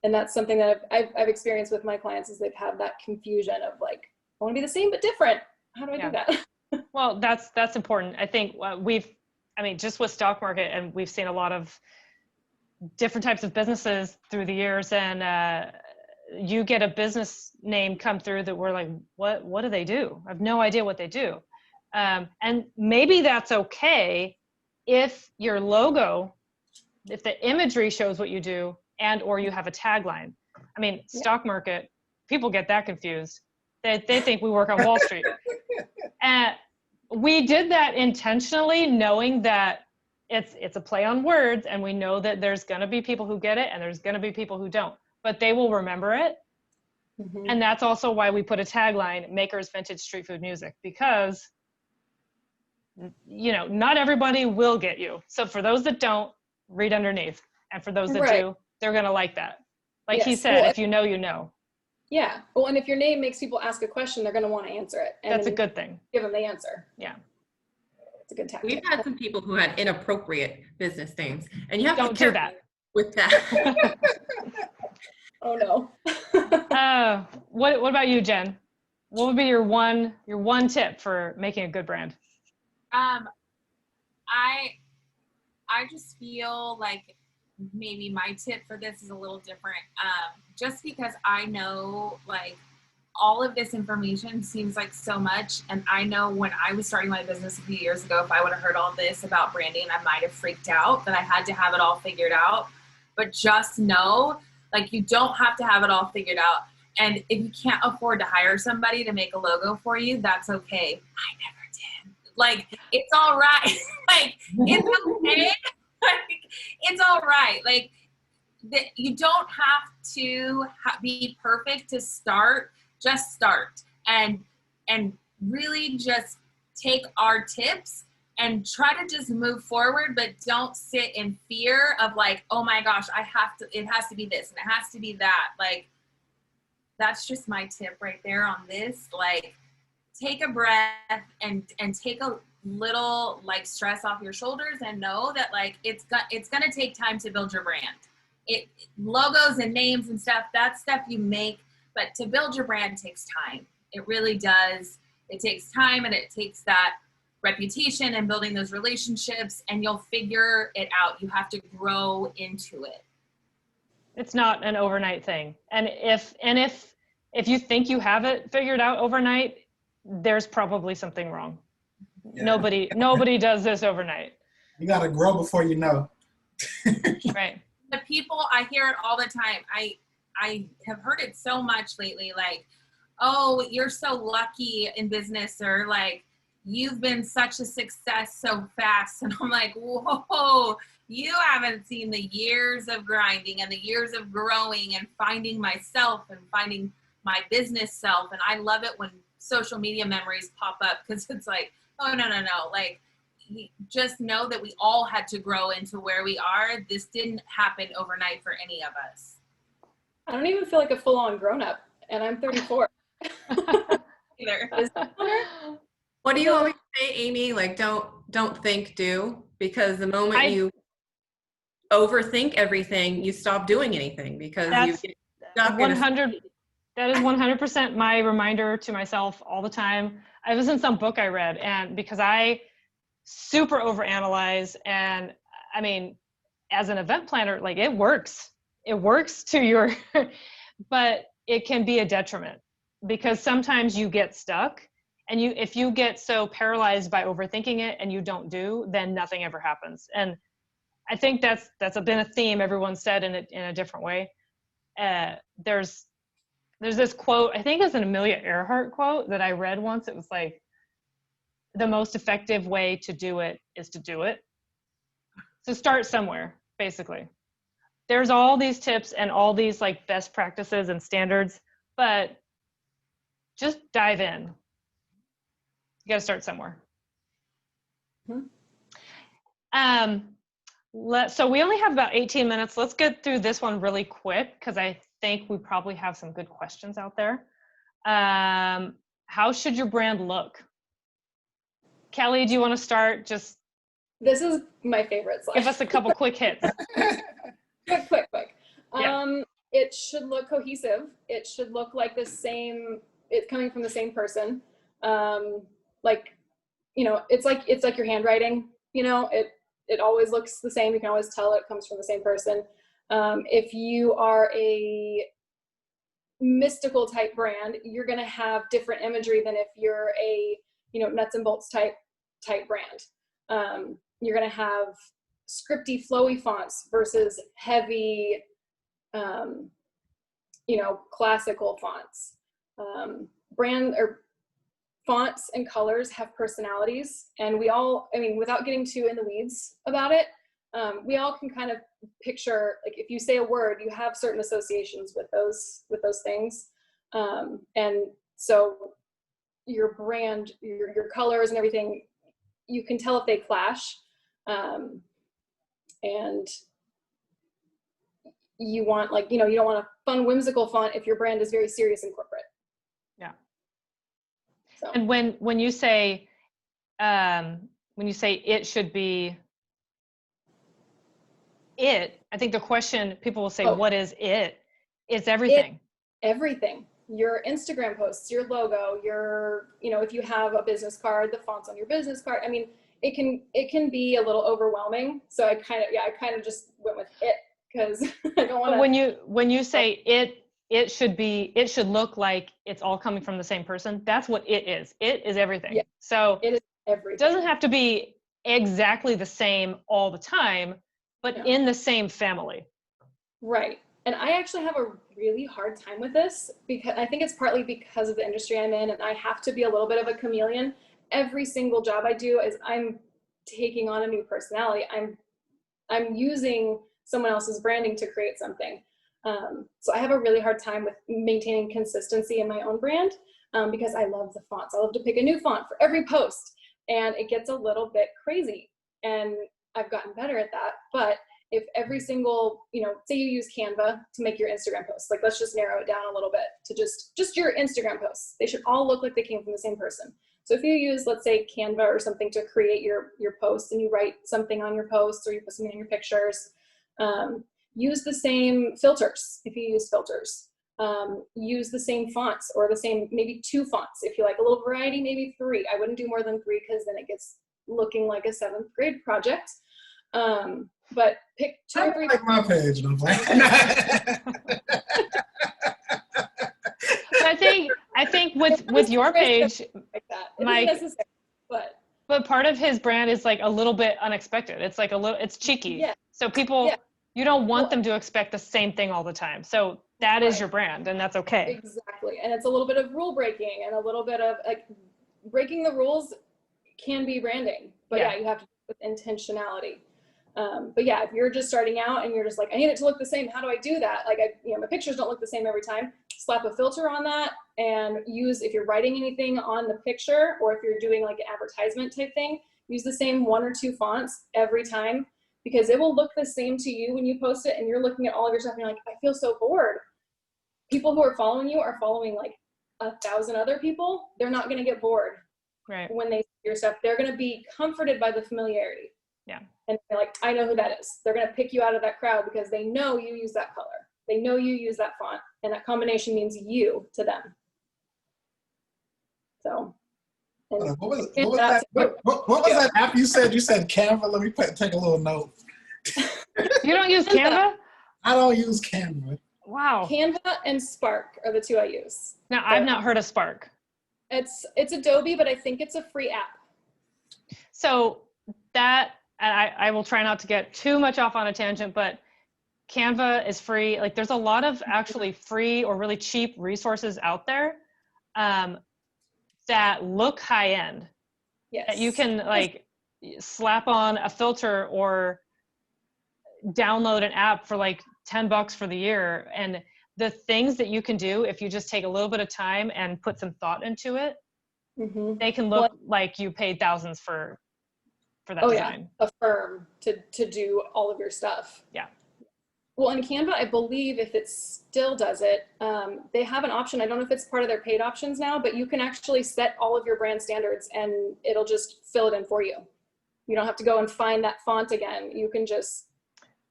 And that's something that I've experienced with my clients, is they've had that confusion of like, I want to be the same but different. How do I do that? Well, that's important. I think just with Stockmarket, and we've seen a lot of different types of businesses through the years, and you get a business name come through that we're like, what do they do? I have no idea what they do. And maybe that's okay if your logo, if the imagery shows what you do, and or you have a tagline. I mean, Stockmarket, people get that confused. They think we work on Wall Street. And we did that intentionally, knowing that it's a play on words, and we know that there's going to be people who get it and there's going to be people who don't, but they will remember it. Mm-hmm. And that's also why we put a tagline, Makers Vintage Street Food Music, because, you know, not everybody will get you. So for those that don't, read underneath. And for those that do, they're going to like that. Like he said, if you know, you know. Yeah. Well, and if your name makes people ask a question, they're going to want to answer it. And that's a good thing. Give them the answer. Yeah. It's a good tactic. We've had some people who had inappropriate business names, and you have to do that with that. Oh no. What about you, Jen? What would be your one tip for making a good brand? I just feel like maybe my tip for this is a little different. Just because I know like all of this information seems like so much. And I know when I was starting my business a few years ago, if I would have heard all this about branding, I might have freaked out that I had to have it all figured out. But just know, like, you don't have to have it all figured out. And if you can't afford to hire somebody to make a logo for you, that's okay. I never did. Like, it's all right. Like, it's okay. Like, it's all right. Like, you don't have to be perfect to start. Just start and really just take our tips and try to just move forward, but don't sit in fear of like, oh my gosh, it has to be this and it has to be that. Like, that's just my tip right there on this. Like, take a breath and take a little like stress off your shoulders, and know that like it's going to take time to build your brand. Logos and names and stuff, that's stuff you make, but to build your brand takes time. It really does. It takes time, and it takes that reputation and building those relationships, and you'll figure it out. You have to grow into it. It's not an overnight thing. And if you think you have it figured out overnight, there's probably something wrong. Yeah. Nobody does this overnight. You got to grow before you know. Right. The people, I hear it all the time. I have heard it so much lately, like, oh, you're so lucky in business, or like, you've been such a success so fast. And I'm like, whoa, you haven't seen the years of grinding and the years of growing and finding myself and finding my business self. And I love it when social media memories pop up, because it's like, oh, no. Like, just know that we all had to grow into where we are. This didn't happen overnight for any of us. I don't even feel like a full-on grown-up, and I'm 34. What do you always say, Amy? Like, don't think, do. Because the moment you overthink everything, you stop doing anything, because you get stuck 100. That is 100% my reminder to myself all the time. I was in some book I read, and because I super overanalyze, and I mean, as an event planner, like, it works. it works to your, but it can be a detriment because sometimes you get stuck and if you get so paralyzed by overthinking it and you don't do, then nothing ever happens. And I think that's been a theme everyone said in a different way. There's this quote, I think it's an Amelia Earhart quote that I read once. It was like, the most effective way to do it is to do it. So start somewhere, basically. There's all these tips and all these like best practices and standards, but just dive in. You got to start somewhere. So we only have about 18 minutes. Let's get through this one really quick because I think we probably have some good questions out there. How should your brand look? Kelly, do you want to start? Just This is my favorite slide. give us a couple quick hits. quick. Yeah. It should look cohesive. It should look like the same, it's coming from the same person. Like, you know, it's like your handwriting, you know, it always looks the same. You can always tell it comes from the same person. If you are a mystical type brand, you're going to have different imagery than if you're a, you know, nuts and bolts type brand. You're going to have scripty, flowy fonts versus heavy, you know, classical fonts. Brand or fonts and colors have personalities, and we all, I mean, without getting too in the weeds about it, we all can kind of picture, like if you say a word, you have certain associations with those things. And so your brand, your colors and everything, you can tell if they clash. And you want, like, you know, you don't want a fun, whimsical font if your brand is very serious and corporate. Yeah. So. And when you say it should be it, I think the question people will say, what is it? It's everything. Everything. Your Instagram posts, your logo, your, you know, if you have a business card, the fonts on your business card. I mean, it can be a little overwhelming. So I kind of just went with it because I don't want to. When you say it should look like it's all coming from the same person. That's what it is. It is everything. Yeah, so it is everything. It doesn't have to be exactly the same all the time, but in the same family. Right. And I actually have a really hard time with this because I think it's partly because of the industry I'm in, and I have to be a little bit of a chameleon. Every single job I do is I'm taking on a new personality. I'm using someone else's branding to create something. So I have a really hard time with maintaining consistency in my own brand because I love the fonts. I love to pick a new font for every post, and it gets a little bit crazy. And I've gotten better at that. But if every single, you know, say you use Canva to make your Instagram posts, like let's just narrow it down a little bit to just your Instagram posts. They should all look like they came from the same person. So if you use, let's say, Canva or something to create your posts, and you write something on your posts or you put something on your pictures, use the same filters if you use filters. Use the same fonts or the same, maybe 2 fonts. If you like a little variety, maybe 3. I wouldn't do more than 3 because then it gets looking like a 7th grade project. But pick 2 or 3. Like my page. No, I think with your page, like that. Mike, but part of his brand is like a little bit unexpected. It's like it's cheeky. Yeah. So people, you don't want them to expect the same thing all the time. So that is your brand, and that's okay. Exactly. And it's a little bit of rule breaking and a little bit of like breaking the rules can be branding, but you have to do it with intentionality. But yeah, if you're just starting out and you're just like, I need it to look the same. How do I do that? Like, my pictures don't look the same every time. Slap a filter on that and use, if you're writing anything on the picture or if you're doing like an advertisement type thing, use the same 1 or 2 fonts every time because it will look the same to you when you post it and you're looking at all of your stuff and you're like, I feel so bored. People who are following you are following like 1,000 other people. They're not going to get bored when they see your stuff. They're going to be comforted by the familiarity. Yeah. And they're like, I know who that is. They're going to pick you out of that crowd because they know you use that color. They know you use that font. And that combination means you to them. So. What was that app you said? You said Canva. Let me take a little note. You don't use Canva? I don't use Canva. Wow. Canva and Spark are the two I use. Now, I've not heard of Spark. It's Adobe, but I think it's a free app. So that, and I will try not to get too much off on a tangent, but Canva is free. Like there's a lot of actually free or really cheap resources out there that look high end. Yes. That you can like slap on a filter or download an app for like $10 for the year. And the things that you can do if you just take a little bit of time and put some thought into it, they can look like you paid thousands for that design. Yeah, a firm to do all of your stuff. Yeah. Well, in Canva, I believe if it still does it, they have an option. I don't know if it's part of their paid options now, but you can actually set all of your brand standards and it'll just fill it in for you. You don't have to go and find that font again. You can just,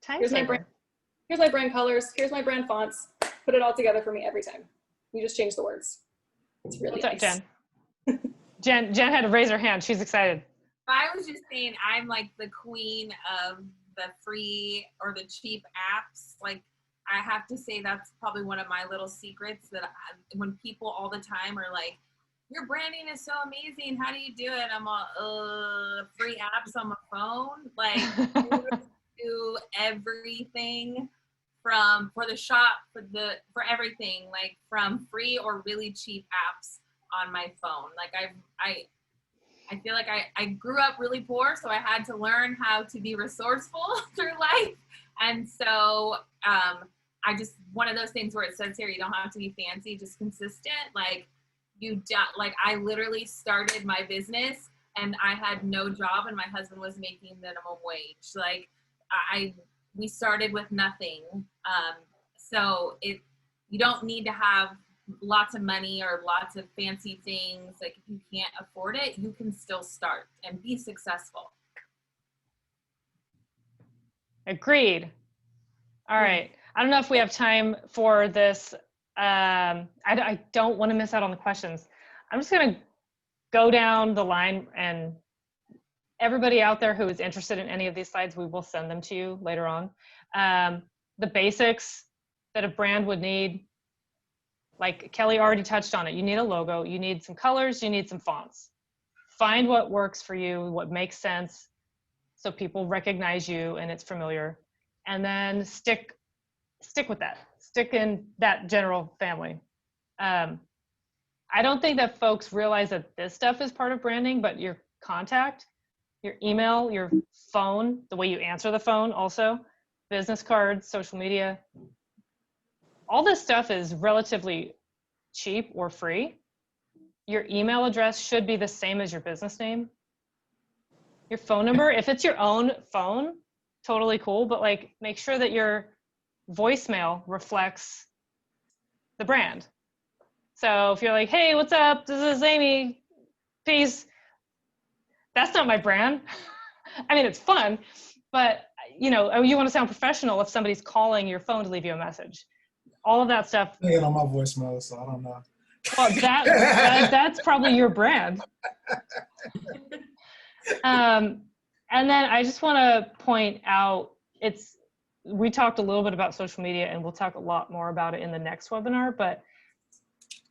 here's my brand colors, here's my brand fonts, put it all together for me every time. You just change the words. It's really What's nice. up, Jen? Jen had to raise her hand. She's excited. I was just saying, I'm like the queen of the free or the cheap apps. Like, I have to say that's probably one of my little secrets that when people all the time are like, your branding is so amazing, how do you do it? I'm all, free apps on my phone. Like, I do everything for the shop, for everything, like from free or really cheap apps on my phone. Like I feel like I grew up really poor, so I had to learn how to be resourceful through life. And so I just, one of those things where it says here, you don't have to be fancy, just consistent. Like I literally started my business and I had no job and my husband was making minimum wage. Like we started with nothing. So you don't need to have lots of money or lots of fancy things. Like if you can't afford it, you can still start and be successful. Agreed. All right. I don't know if we have time for this. I don't want to miss out on the questions. I'm just going to go down the line, and everybody out there who is interested in any of these slides, we will send them to you later on. The basics that a brand would need, like Kelly already touched on it. You need a logo, you need some colors, you need some fonts. Find what works for you, what makes sense, so people recognize you and it's familiar. And then stick with that. Stick in that general family. I don't think that folks realize that this stuff is part of branding, but your contact, your email, your phone, the way you answer the phone also, business cards, social media, all this stuff is relatively cheap or free. Your email address should be the same as your business name. Your phone number, if it's your own phone, totally cool, but like make sure that your voicemail reflects the brand. So if you're like, hey, what's up? This is Amy. Peace. That's not my brand. I mean, it's fun, but you want to sound professional if somebody's calling your phone to leave you a message. All of that stuff. I get on my voicemail, so I don't know. Well, that's probably your brand. And then I just want to point out, we talked a little bit about social media, and we'll talk a lot more about it in the next webinar, but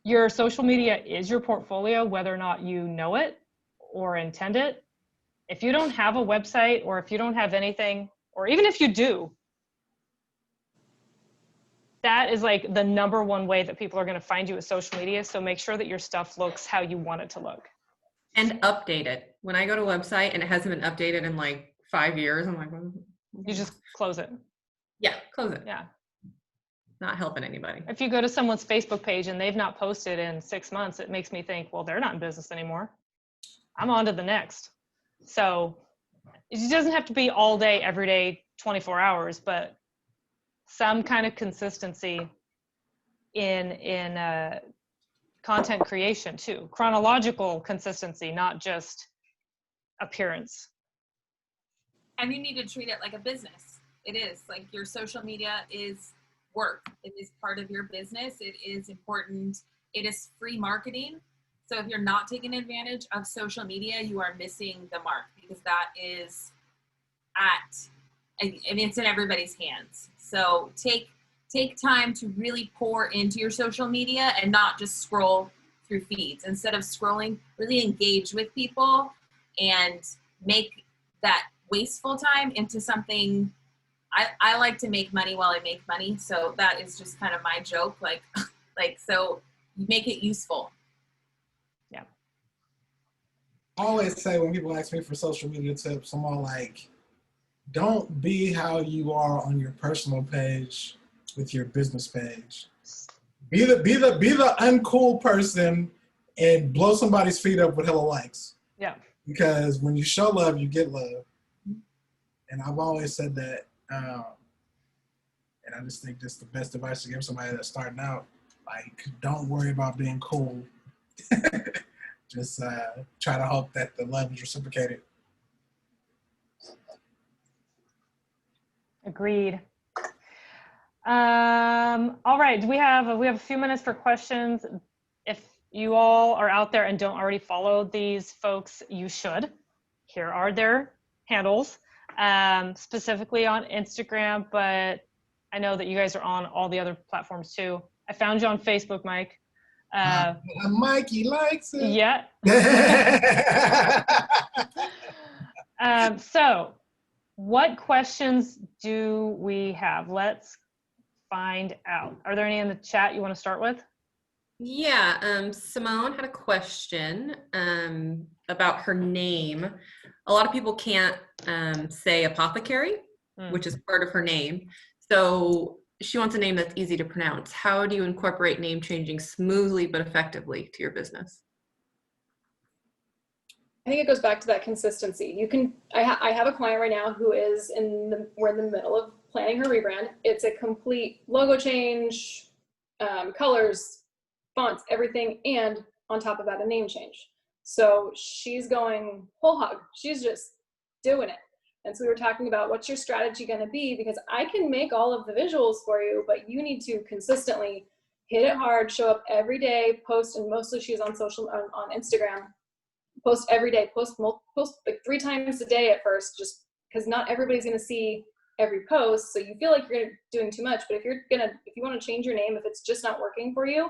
your social media is your portfolio, whether or not you know it or intend it. If you don't have a website, or if you don't have anything, or even if you do, that is like the number one way that people are going to find you with social media. So make sure that your stuff looks how you want it to look. And update it. When I go to a website and it hasn't been updated in like 5 years, I'm like, You just close it. yeah, close it. Yeah. Not helping anybody. If you go to someone's Facebook page and they've not posted in 6 months, it makes me think, well, they're not in business anymore. I'm on to the next. So it doesn't have to be all day, every day, 24 hours, but some kind of consistency in content creation too. Chronological consistency, not just appearance. And you need to treat it like a business. It is like your social media is work. It is part of your business. It is important. It is free marketing. So if you're not taking advantage of social media, you are missing the mark, because that is at and it's in everybody's hands. So take time to really pour into your social media and not just scroll through feeds. Instead of scrolling, really engage with people and make that wasteful time into something. I like to make money while I make money. So that is just kind of my joke. Like so make it useful. Yeah. I always say when people ask me for social media tips, I'm all like, don't be how you are on your personal page with your business page. Be the uncool person and blow somebody's feet up with hella likes. Yeah. Because when you show love, you get love. And I've always said that. And I just think that's the best advice to give somebody that's starting out. Like, don't worry about being cool. Just try to hope that the love is reciprocated. Agreed. All right, we have a few minutes for questions. If you all are out there and don't already follow these folks, you should. Here are their handles, specifically on Instagram, but I know that you guys are on all the other platforms too. I found you on Facebook, Mike. Mikey likes it. Yeah. So what questions do we have? Let's find out. Are there any in the chat you want to start with? Yeah, Simone had a question about her name. A lot of people can't say apothecary, which is part of her name. So she wants a name that's easy to pronounce. How do you incorporate name changing smoothly but effectively to your business? I think it goes back to that consistency. You can, I have a client right now who is we're in the middle of planning her rebrand. It's a complete logo change, colors, fonts, everything, and on top of that, a name change. So she's going whole hog. She's just doing it. And so we were talking about what's your strategy going to be, because I can make all of the visuals for you, but you need to consistently hit it hard, show up every day, post, and mostly she's on on Instagram. Post every day, post like 3 times a day at first, just because not everybody's going to see every post. So you feel like you're doing too much. But if you want to change your name, if it's just not working for you,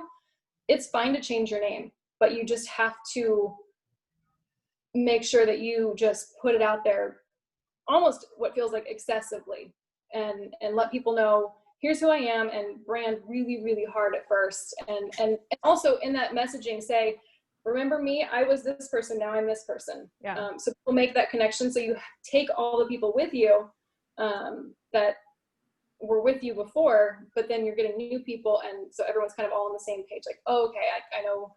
it's fine to change your name, but you just have to make sure that you just put it out there almost what feels like excessively, and let people know, here's who I am, and brand really, really hard at first. And also in that messaging say, remember me, I was this person, now I'm this person. Yeah. So people make that connection. So you take all the people with you that were with you before, but then you're getting new people. And so everyone's kind of all on the same page. Like, oh, okay, I know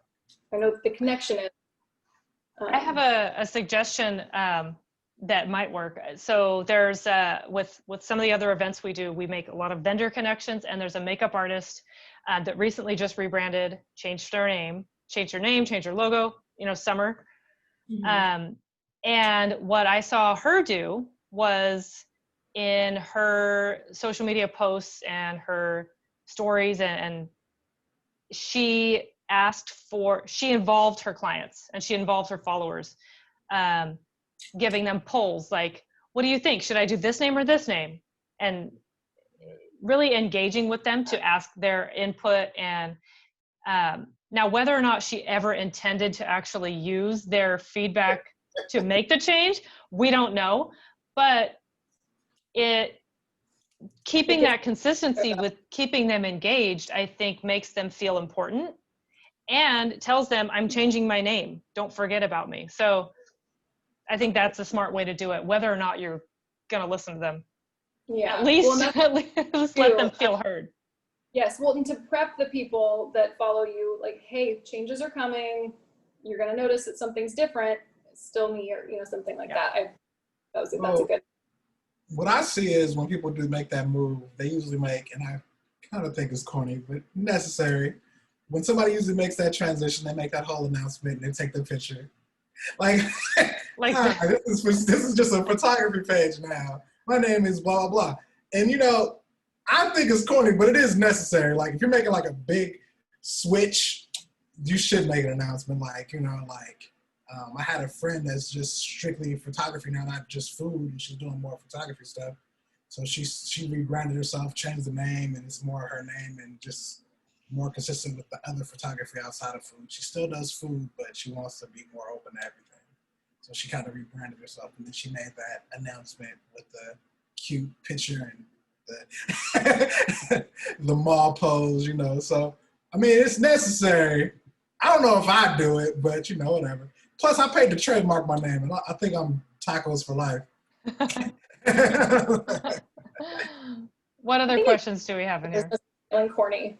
what the connection is. I have a suggestion that might work. So there's with some of the other events we do, we make a lot of vendor connections, and there's a makeup artist that recently just rebranded, changed their name, change your logo, summer. Mm-hmm. And what I saw her do was in her social media posts and her stories, and she involved her clients and she involved her followers, giving them polls like, what do you think? Should I do this name or this name? And really engaging with them to ask their input. And now, whether or not she ever intended to actually use their feedback to make the change, we don't know. But keeping that consistency with keeping them engaged, I think makes them feel important and tells them, I'm changing my name. Don't forget about me. So I think that's a smart way to do it, whether or not you're going to listen to them. Yeah. At least let them feel heard. Yes. Well, and to prep the people that follow you, like, hey, changes are coming. You're going to notice that something's different. It's still me, or, something like that. That's a good. What I see is when people do make that move, they usually make, and I kind of think it's corny, but necessary. When somebody usually makes that transition, they make that whole announcement and they take the picture. Like this is just a photography page now. My name is blah, blah, blah. And, I think it's corny, but it is necessary. Like, if you're making like a big switch, you should make an announcement. I had a friend that's just strictly photography now, not just food, and she's doing more photography stuff. So she rebranded herself, changed the name, and it's more her name and just more consistent with the other photography outside of food. She still does food, but she wants to be more open to everything. So she kind of rebranded herself, and then she made that announcement with the cute picture and the the mall pose, you know. So I mean, it's necessary. I don't know if I do it, but you know, whatever. Plus, I paid to trademark my name, and I think I'm tacos for life. What other think questions do we have in here? feeling corny.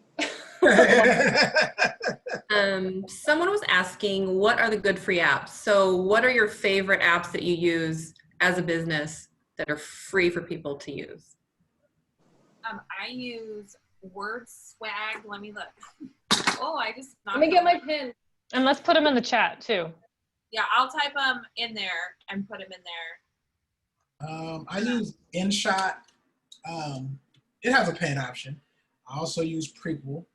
Someone was asking, what are the good free apps? So what are your favorite apps that you use as a business that are free for people to use? I use Word Swag. Let me look. Oh, I just Let me get my pin. And let's put them in the chat too. Yeah, I'll type them in there and put them in there. I use InShot. It has a paid option. I also use Prequel.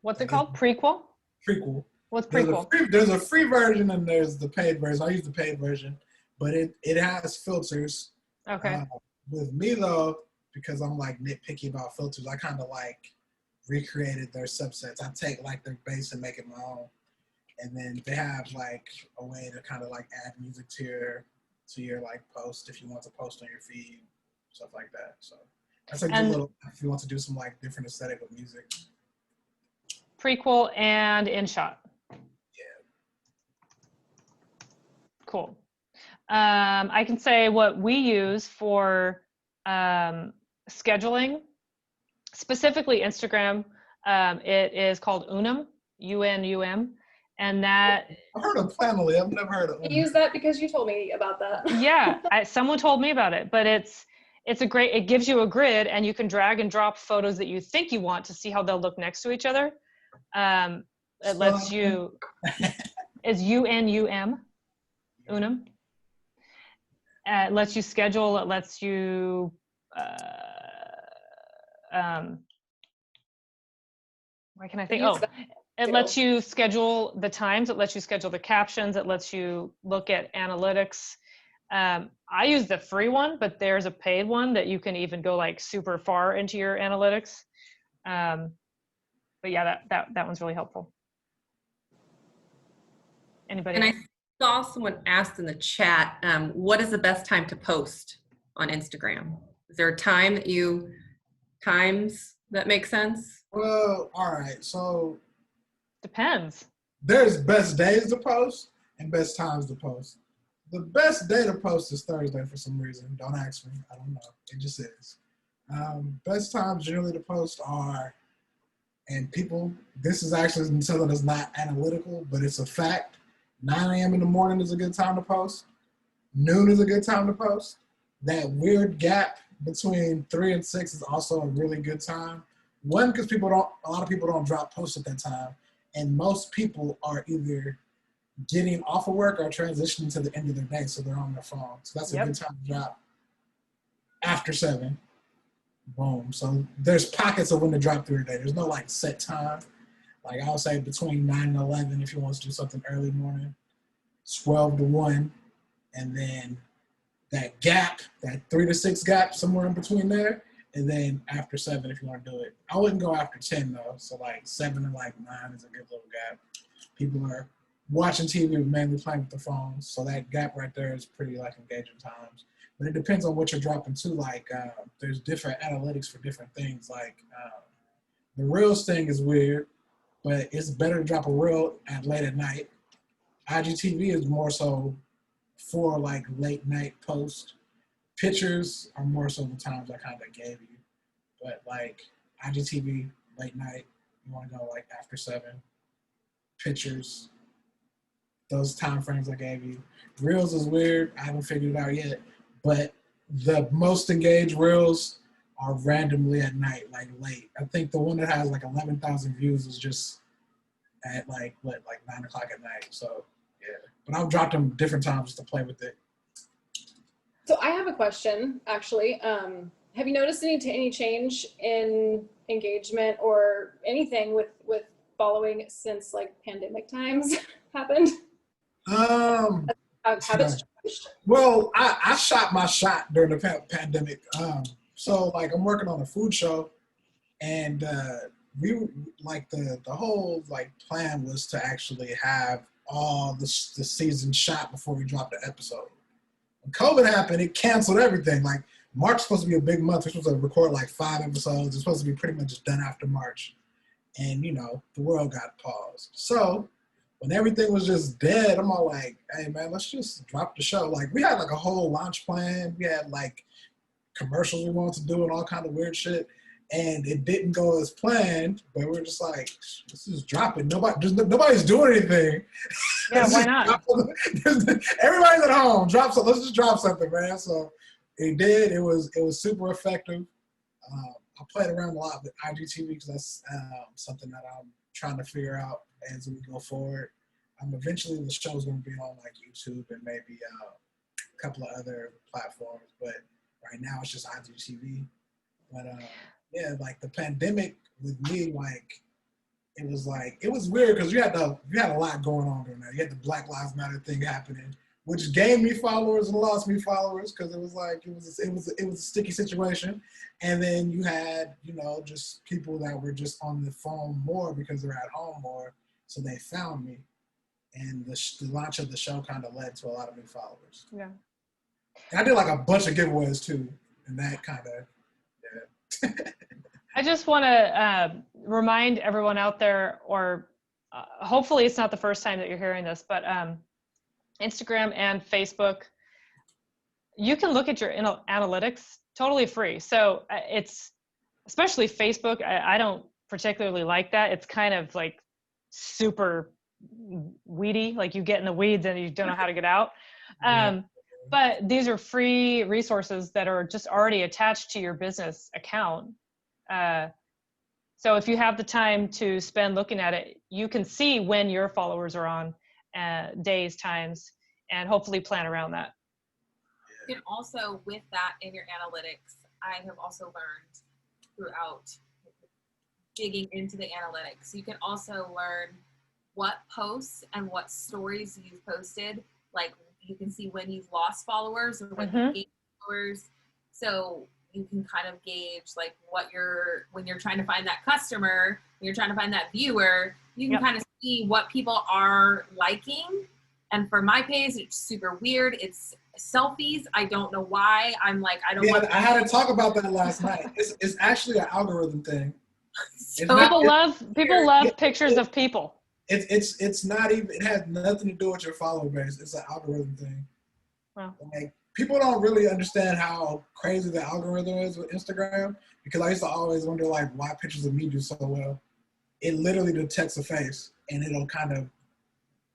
What's it called? Prequel? Prequel. What's There's Prequel? there's a free version and there's the paid version. I use the paid version, but it has filters. Okay. With me though, because I'm like nitpicky about filters, I kind of like recreated their subsets. I take like their base and make it my own. And then they have like a way to kind of like add music to your like post if you want to post on your feed, stuff like that. So that's a good little if you want to do some like different aesthetic with music. Prequel and InShot. Yeah. Cool. I can say what we use for scheduling, specifically Instagram. It is called Unum, UNUM, and that. I've heard of Planoly. I've never heard of I use that because you told me about that. Yeah, someone told me about it, but it's a great. It gives you a grid, and you can drag and drop photos that you think you want to see how they'll look next to each other. It lets you. It's UNUM, Unum. It lets you schedule. It lets you. Why can I think? Oh, it lets you schedule the times. It lets you schedule the captions. It lets you look at analytics. I use the free one, but there's a paid one that you can even go like super far into your analytics. But yeah, that one's really helpful. Anybody And else? I saw someone asked in the chat, what is the best time to post on Instagram? Is there a time times that make sense? Well, all right. So Depends. there's best days to post and best times to post. The best day to post is Thursday for some reason. Don't ask me. I don't know. It just is. Best times generally to post are, and people, this is actually something that's not analytical, but it's a fact. 9 a.m. in the morning is a good time to post. Noon is a good time to post. That weird gap between 3 and 6 is also a really good time. One, because a lot of people don't drop posts at that time. And most people are either getting off of work or transitioning to the end of their day, so they're on their phone. So that's a good time to drop after 7. Boom. So there's pockets of when to drop through the day. There's no like set time. Like I'll say between 9 and 11 if you want to do something early morning, 12 to 1, and then that gap, that 3 to 6 gap somewhere in between there, and then after 7 if you want to do it. I wouldn't go after 10 though, so like 7 and like 9 is a good little gap. People are watching TV but mainly playing with the phones, so that gap right there is pretty like engaging times. But it depends on what you're dropping too. Like there's different analytics for different things. Like the Reels thing is weird, but it's better to drop a Reel late at night. IGTV is more so for like late night post. Pictures are more so the times I kind of gave you. But like IGTV, late night, you want to go like after 7. Pictures, those time frames I gave you. Reels is weird. I haven't figured it out yet. But the most engaged Reels are randomly at night, like late. I think the one that has like 11,000 views is just at like 9 o'clock at night. So yeah, but I've dropped them different times to play with it. So I have a question actually. Have you noticed any change in engagement or anything with following since like pandemic times happened? Have habits changed? Well, I shot my shot during the pandemic. So like I'm working on a food show, and we like the whole like plan was to actually have all the season shot before we dropped the episode. When COVID happened, it canceled everything. Like March was supposed to be a big month. We're supposed to record like 5 episodes. It's supposed to be pretty much just done after March. And you know, the world got paused. So when everything was just dead, I'm all like, hey man, let's just drop the show. Like we had like a whole launch plan. We had like commercials we wanted to do and all kind of weird shit. And it didn't go as planned, but we're just like, let's just drop it. Nobody's doing anything. Yeah, why not? Everybody's at home. Let's just drop something, man. So it did. It was super effective. I played around a lot with IGTV because that's something that I'm trying to figure out as we go forward. Eventually, the show is going to be on like YouTube and maybe a couple of other platforms, but right now it's just IGTV. But yeah, like the pandemic with me, like it was weird because you had a lot going on during that. You had the Black Lives Matter thing happening, which gained me followers and lost me followers because it was a sticky situation. And then you had, you know, just people that were just on the phone more because they're at home more, so they found me. And the launch of the show kind of led to a lot of new followers. Yeah. And I did like a bunch of giveaways too, and that kind of, yeah. I just want to remind everyone out there, or hopefully it's not the first time that you're hearing this, but Instagram and Facebook, you can look at your analytics totally free. So it's, especially Facebook, I don't particularly like that. It's kind of like super weedy, like you get in the weeds and you don't know how to get out. But these are free resources that are just already attached to your business account. So if you have the time to spend looking at it, you can see when your followers are on, days, times, and hopefully plan around that. You can also, with that in your analytics, I have also learned throughout digging into the analytics, you can also learn what posts and what stories you've posted. Like you can see when you've lost followers or when you've gained followers. So you can kind of gauge like when you're trying to find that customer, when you're trying to find that viewer, you can kind of see what people are liking. And for my page, it's super weird. It's selfies. I don't know why. I'm like, I don't want I had to talk about that last night. It's actually an algorithm thing. so People love pictures of people. It's not even, it has nothing to do with your follower base. It's an algorithm thing. Wow. Like people don't really understand how crazy the algorithm is with Instagram, because I used to always wonder like why pictures of me do so well. It literally detects a face and it'll kind of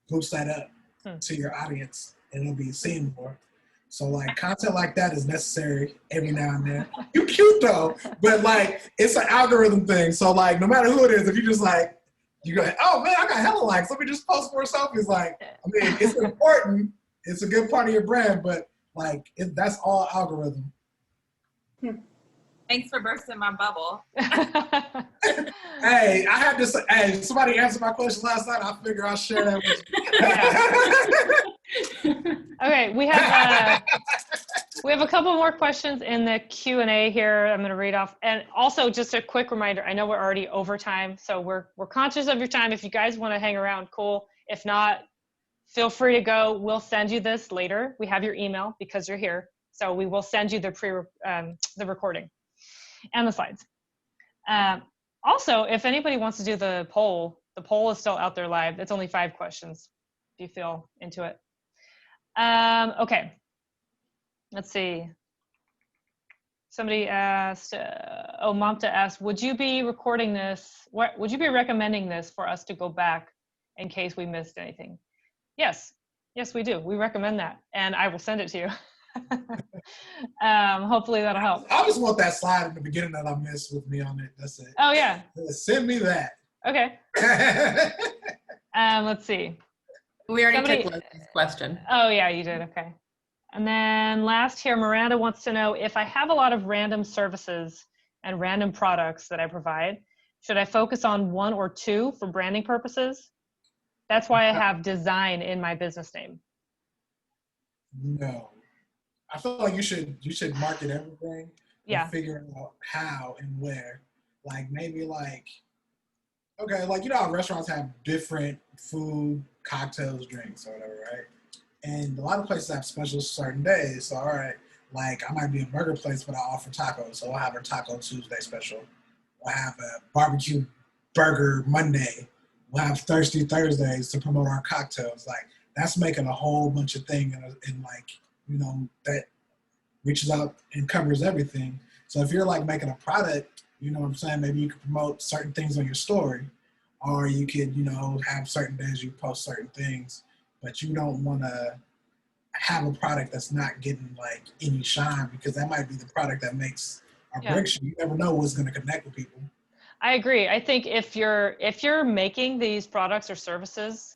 boost that up to your audience and it'll be seen more. So like content like that is necessary every now and then. You cute though, but like it's an algorithm thing. So like no matter who it is, if you just like, you go, oh man, I got hella likes, let me just post more selfies. Like, I mean, it's important. It's a good part of your brand, but like that's all algorithm. thanks for bursting my bubble. Hey, I had to say, hey, somebody answered my question last night. I figure I'll share that with you. Okay, we have a couple more questions in the Q&A here. I'm going to read off, and also just a quick reminder. I know we're already over time, so we're conscious of your time. If you guys want to hang around, cool. If not, feel free to go. We'll send you this later. We have your email because you're here, so we will send you the recording and the slides. Also, if anybody wants to do the poll is still out there live. It's only 5 questions if you feel into it. Okay, let's see. Somebody asked, Mamta asked, would you be recording this? Would you be recommending this for us to go back in case we missed anything? Yes, we do. We recommend that, and I will send it to you. Hopefully that'll help. I just want that slide in the beginning that I missed with me on it. That's it. Oh yeah. Send me that. Okay. Let's see. We already took Leslie's question. Oh yeah, you did. Okay. And then last here, Miranda wants to know if I have a lot of random services and random products that I provide, should I focus on 1 or 2 for branding purposes? That's why I have design in my business name. No. I feel like you should market everything. Yeah. and figuring out how and where. Like maybe like, okay, like you know how restaurants have different food, cocktails, drinks, or whatever, right? And a lot of places have specials certain days. So all right, like I might be a burger place, but I offer tacos, so I'll have a Taco Tuesday special. We'll have a barbecue burger Monday. We'll have Thirsty Thursdays to promote our cocktails. Like that's making a whole bunch of things, and like you know that reaches out and covers everything. So if you're like making a product, you know what I'm saying, maybe you could promote certain things on your story, or you could, you know, have certain days you post certain things, but you don't want to have a product that's not getting like any shine because that might be the product that makes or breaks you. You never know what's going to connect with people. I agree. I think if you're making these products or services,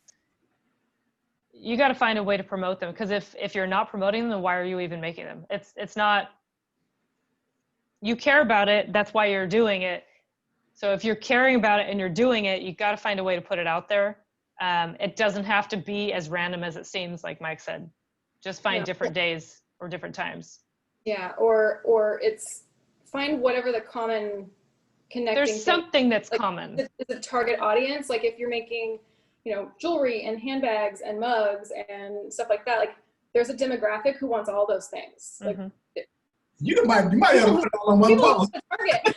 you got to find a way to promote them, because if you're not promoting them, then why are you even making them? It's not, you care about it, that's why you're doing it. So if you're caring about it and you're doing it, you got to find a way to put it out there. It doesn't have to be as random as it seems, like Mike said. Just find different days or different times. Yeah, or it's find whatever the common connecting. There's something that's like, common. It's a target audience. Like if you're making, you know, jewelry and handbags and mugs and stuff like that, like there's a demographic who wants all those things. Like you might have to put it all on one post. Target.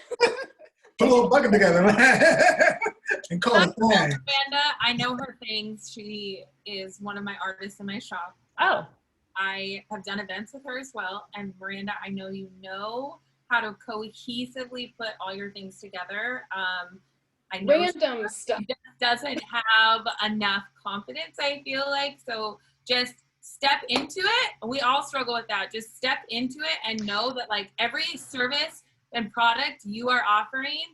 Put a little bucket together and call it fine. Amanda, I know her things. She is one of my artists in my shop. Oh. I have done events with her as well. And Miranda, I know you know how to cohesively put all your things together. I know random stuff. She just doesn't have enough confidence, I feel like. So just step into it. We all struggle with that. Just step into it and know that like every service and product you are offering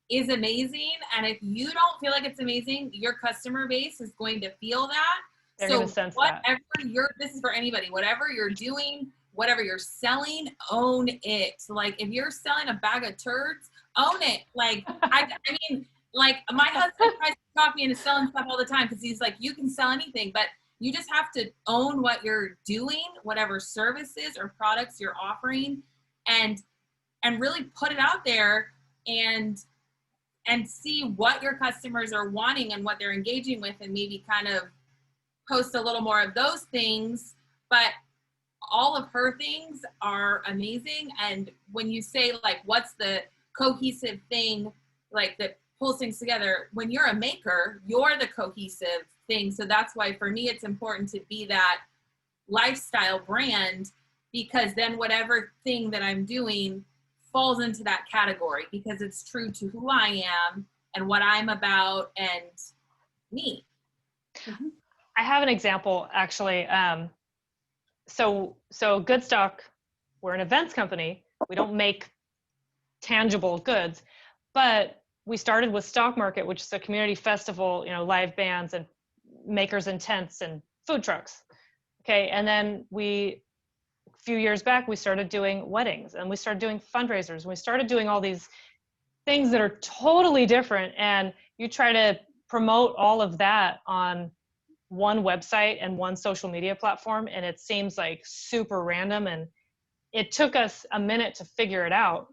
is amazing. And if you don't feel like it's amazing, your customer base is going to feel that. They're so gonna sense whatever that. this is for anybody, whatever you're doing, whatever you're selling, own it. Like if you're selling a bag of turds, own it. Like I mean, like my husband tries to talk me into selling stuff all the time because he's like, you can sell anything, but you just have to own what you're doing, whatever services or products you're offering, and really put it out there and see what your customers are wanting and what they're engaging with, and maybe kind of post a little more of those things. But all of her things are amazing. And when you say like, what's the cohesive thing, like that pulls things together, when you're a maker, you're the cohesive thing. So that's why for me, it's important to be that lifestyle brand, because then whatever thing that I'm doing falls into that category because it's true to who I am and what I'm about and me. Mm-hmm. I have an example actually. So Good Stock, we're an events company. We don't make tangible goods, but we started with Stockmarket, which is a community festival, you know, live bands and makers and tents and food trucks. Okay. And then a few years back, we started doing weddings and we started doing fundraisers. And we started doing all these things that are totally different. And you try to promote all of that on one website and one social media platform, and it seems like super random. And it took us a minute to figure it out,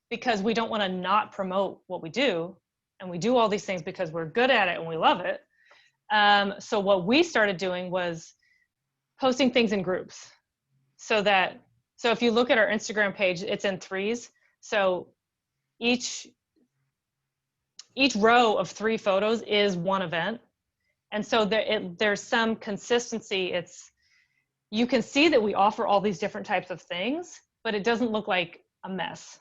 because we don't want to not promote what we do, and we do all these things because we're good at it and we love it. So what we started doing was posting things in groups, so if you look at our Instagram page, it's in threes. So each row of 3 photos is one event. And so there's some consistency. You can see that we offer all these different types of things, but it doesn't look like a mess.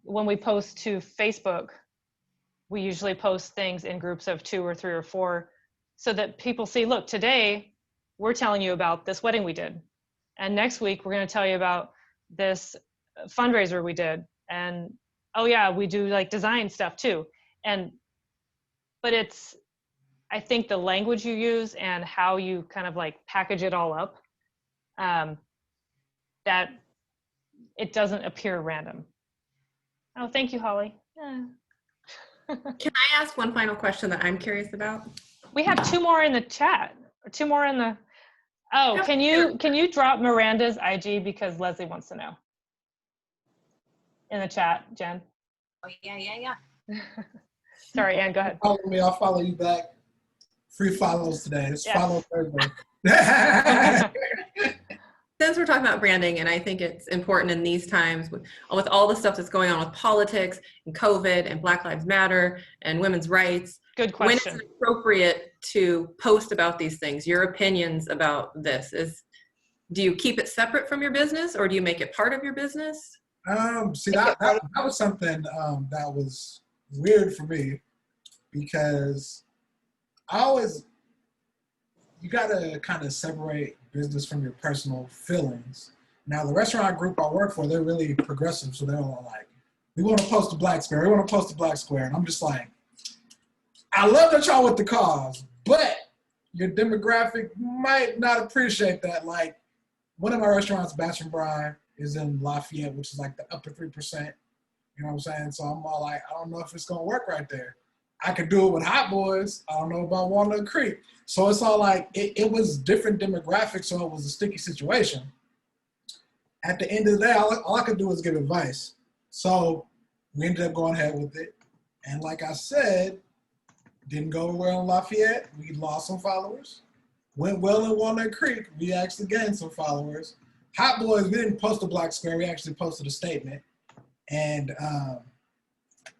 When we post to Facebook, we usually post things in groups of 2 or 3 or 4 so that people see, look, today we're telling you about this wedding we did. And next week, we're going to tell you about this fundraiser we did. And, oh yeah, we do like design stuff too. But I think the language you use and how you kind of like package it all up, that it doesn't appear random. Oh, thank you, Holly. Can I ask one final question that I'm curious about? We have 2 more in the chat, or 2 more in the Oh, can you drop Miranda's IG because Leslie wants to know in the chat, Jen? Oh, yeah. Sorry, Ann, go ahead. Follow me, I'll follow you back. Free follows today. It's Yes. follow Thursday. Since we're talking about branding, and I think it's important in these times with all the stuff that's going on with politics and COVID and Black Lives Matter and women's rights, Good when is question. it appropriate to post about these things? Your opinions about this do you keep it separate from your business or do you make it part of your business? See, that was something that was weird for me because you got to kind of separate business from your personal feelings. Now, the restaurant group I work for, they're really progressive, so they're all like, we want to post a black square, we want to post a black square. And I'm just like, I love that y'all with the cause, but your demographic might not appreciate that. Like, one of my restaurants, Batch and Brine, is in Lafayette, which is like the upper 3%. You know what I'm saying? So I'm all like, I don't know if it's going to work right there. I could do it with Hot Boys. I don't know about Walnut Creek. So it's all like, it was different demographics, so it was a sticky situation. At the end of the day, all I could do was give advice. So we ended up going ahead with it. And like I said, didn't go well in Lafayette. We lost some followers. Went well in Walnut Creek. We actually gained some followers. Hot Boys, we didn't post a black square. We actually posted a statement. And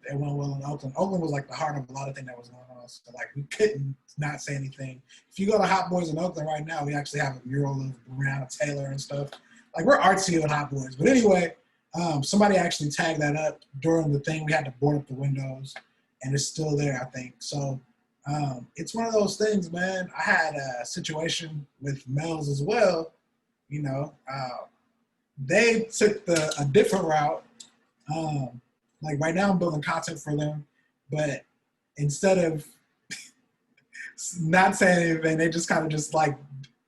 it went well in Oakland. Oakland was like the heart of a lot of things that was going on. So like we couldn't not say anything. If you go to Hot Boys in Oakland right now, we actually have a mural of Breonna Taylor and stuff. Like we're artsy with Hot Boys. But anyway, somebody actually tagged that up during the thing. We had to board up the windows and it's still there, I think. So it's one of those things, man. I had a situation with Mel's as well. You know, they took a different route. Like right now I'm building content for them, but instead of not saying anything, they just kind of just like,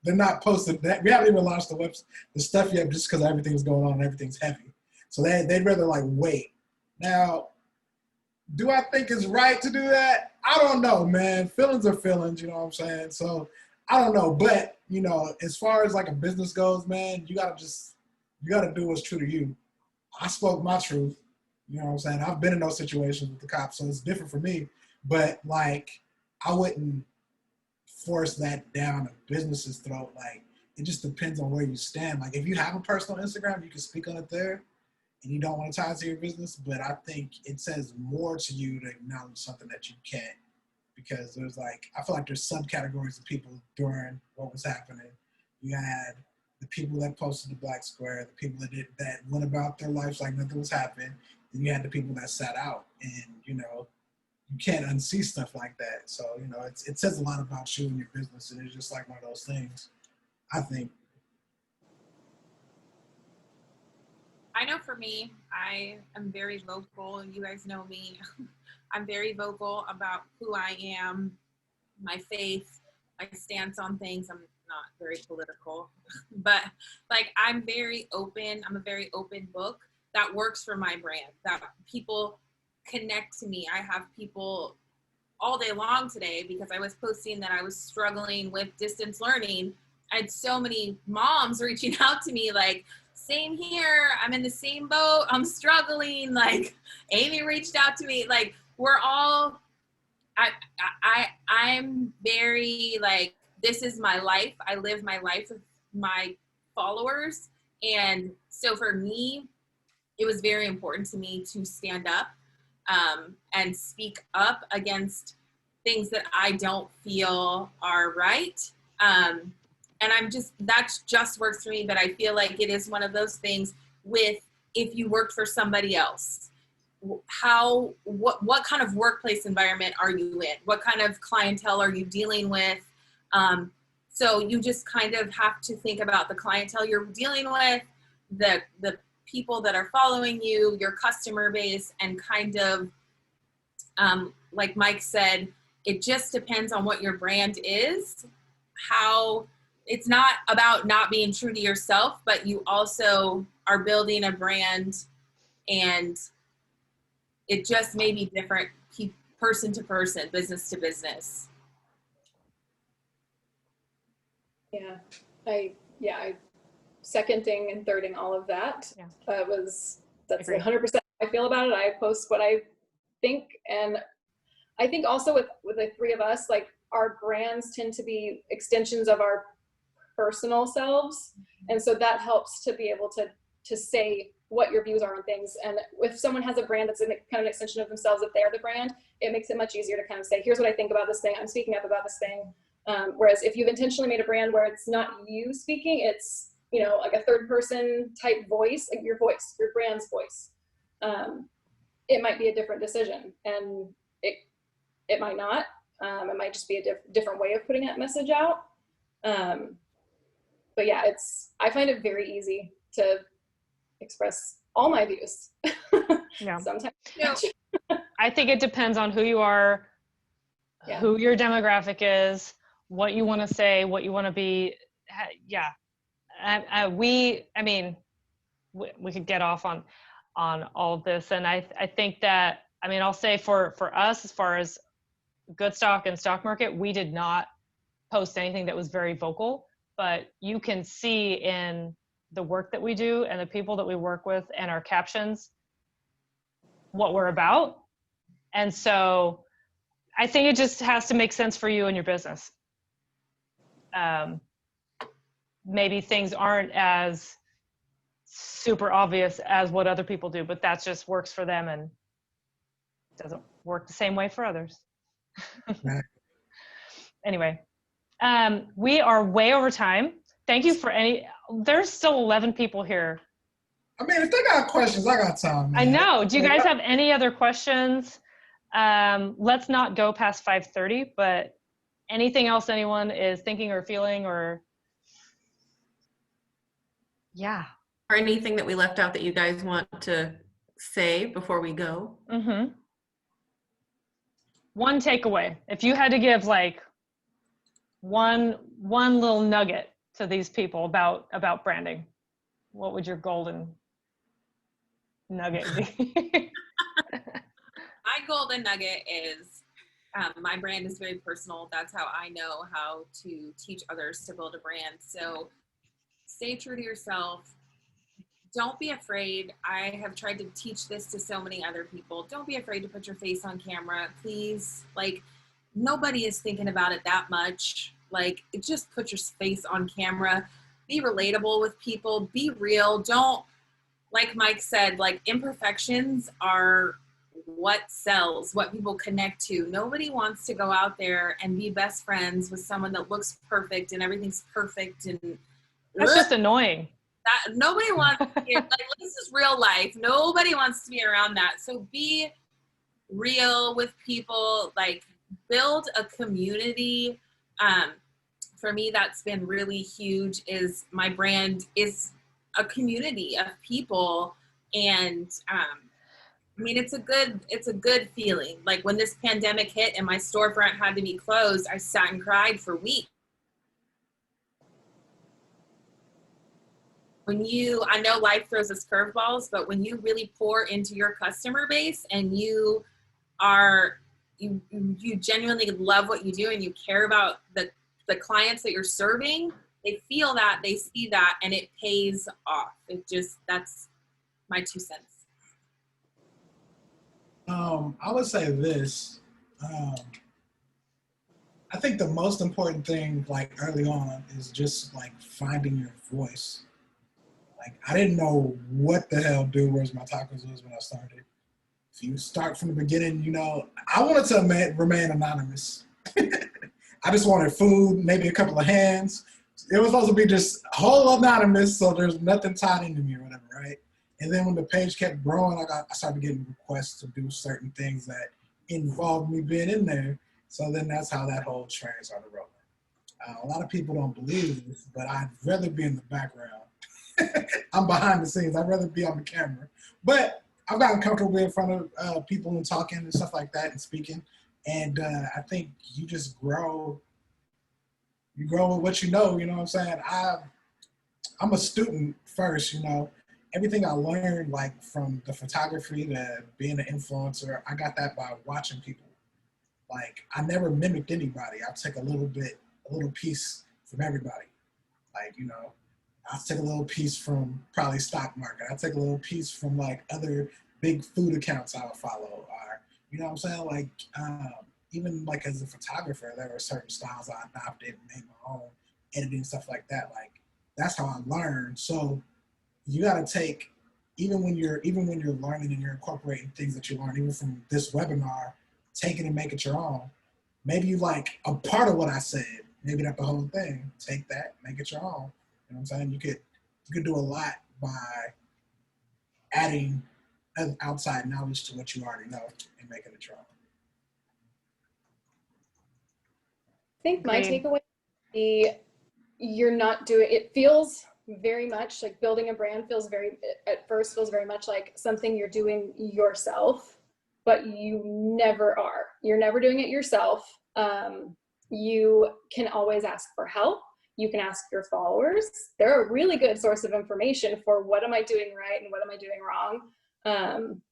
they're not posted. We haven't even launched the stuff yet just because everything's going on and everything's heavy. So they'd rather like wait. Now, do I think it's right to do that? I don't know, man. Feelings are feelings, you know what I'm saying? So I don't know. But, you know, as far as like a business goes, man, you gotta do what's true to you. I spoke my truth. You know what I'm saying? I've been in those situations with the cops, so it's different for me. But like, I wouldn't force that down a business's throat. Like, it just depends on where you stand. Like, if you have a personal Instagram, you can speak on it there, and you don't want to tie it to your business. But I think it says more to you to acknowledge something that you can't, because there's like, I feel like there's subcategories of people during what was happening. You had the people that posted the black square, the people that went about their lives like nothing was happening. Then you had the people that sat out, and you know, you can't unsee stuff like that. So you know, it says a lot about you and your business, and it's just like one of those things, I think. I know for me, I am very vocal. You guys know me. I'm very vocal about who I am, my faith, my stance on things. I'm not very political, but like I'm very open. I'm a very open book that works for my brand, that people connect to me. I have people all day long today because I was posting that I was struggling with distance learning. I had so many moms reaching out to me like, same here, I'm in the same boat, I'm struggling. Like Amy reached out to me. Like we're all, I'm very like, this is my life. I live my life with my followers. And so for me, it was very important to me to stand up and speak up against things that I don't feel are right. And that just works for me, but I feel like it is one of those things with, if you worked for somebody else, what kind of workplace environment are you in? What kind of clientele are you dealing with? So you just kind of have to think about the clientele you're dealing with, the people that are following you, your customer base, and kind of, like Mike said, it just depends on what your brand is. It's not about not being true to yourself, but you also are building a brand, and it just may be different person to person, business to business. Yeah. I seconding and thirding all of that. Yeah. That's Agreed. 100% how I feel about it. I post what I think, and I think also with the three of us, like our brands tend to be extensions of our personal selves, and so that helps to be able to say what your views are on things. And if someone has a brand that's kind of an extension of themselves, if they're the brand, it makes it much easier to kind of say, here's what I think about this thing. I'm speaking up about this thing. Whereas if you've intentionally made a brand where it's not you speaking, it's, you know, like a third person type voice, like your voice, your brand's voice. It might be a different decision, and it might not. It might just be a different way of putting that message out. But yeah, I find it very easy to express all my views. Yeah. Sometimes. I think it depends on who you are, Yeah. who your demographic is, what you want to say, what you want to be. Yeah. We could get off on all of this. And I think that, I mean, I'll say for us, as far as Good Stock and Stockmarket, we did not post anything that was very vocal, but you can see in the work that we do and the people that we work with and our captions what we're about. And so I think it just has to make sense for you and your business. Maybe things aren't as super obvious as what other people do, but that just works for them and doesn't work the same way for others. Anyway, we are way over time. Thank you for there's still 11 people here. I mean, if they got questions, I got time, man. I know. Do you guys have any other questions? Let's not go past 5:30, but anything else anyone is thinking or feeling or, yeah. Or anything that we left out that you guys want to say before we go? Mm-hmm. One takeaway. If you had to give like one little nugget to these people about branding, what would your golden nugget be? My golden nugget is my brand is very personal. That's how I know how to teach others to build a brand. So stay true to yourself. Don't be afraid. I have tried to teach this to so many other people. Don't be afraid to put your face on camera, please. Like, nobody is thinking about it that much. Like, just put your face on camera. Be relatable with people. Be real. Don't, like Mike said, like, imperfections are what sells, what people connect to. Nobody wants to go out there and be best friends with someone that looks perfect and everything's perfect. And That's just annoying. Nobody wants to be, like, this is real life. Nobody wants to be around that. So be real with people, like, build a community. For me, that's been really huge, is my brand is a community of people. And I mean, it's a good feeling. Like, when this pandemic hit and my storefront had to be closed, I sat and cried for weeks. I know life throws us curveballs, but when you really pour into your customer base and you genuinely love what you do and you care about the clients that you're serving, they feel that, they see that, and it pays off. That's my 2 cents. I would say this. I think the most important thing, like, early on, is just, like, finding your voice. Like, I didn't know what the hell do Where's My Tacos was when I started. If you start from the beginning, you know, I wanted to remain anonymous. I just wanted food, maybe a couple of hands. It was supposed to be just whole anonymous, so there's nothing tied into me or whatever, right? And then when the page kept growing, I started getting requests to do certain things that involved me being in there. So then that's how that whole train started rolling. A lot of people don't believe this, but I'd rather be in the background. I'm behind the scenes. I'd rather be on the camera. But I've gotten comfortable in front of people and talking and stuff like that and speaking. And I think you just grow. You grow with what you know what I'm saying? I'm a student first, you know. Everything I learned, like, from the photography to being an influencer, I got that by watching people. Like, I never mimicked anybody. I took a little piece from everybody. Like, you know, I'll take a little piece from probably Stockmarket. I'll take a little piece from like other big food accounts I would follow. Or, you know what I'm saying? Like, even like as a photographer, there were certain styles I adopted and made my own, editing, stuff like that. Like, that's how I learned. So you got to take, even when you're learning and you're incorporating things that you learn, even from this webinar, take it and make it your own. Maybe you like a part of what I said, maybe not the whole thing. Take that, make it your own. You know what I'm saying? You could do a lot by adding outside knowledge to what you already know and making it your own. I think my Agreed. takeaway would be you're not doing it feels very much like building a brand feels very at first feels very much like something you're doing yourself, but you never are. You're never doing it yourself. You can always ask for help. You can ask your followers. They're a really good source of information for what am I doing right and what am I doing wrong.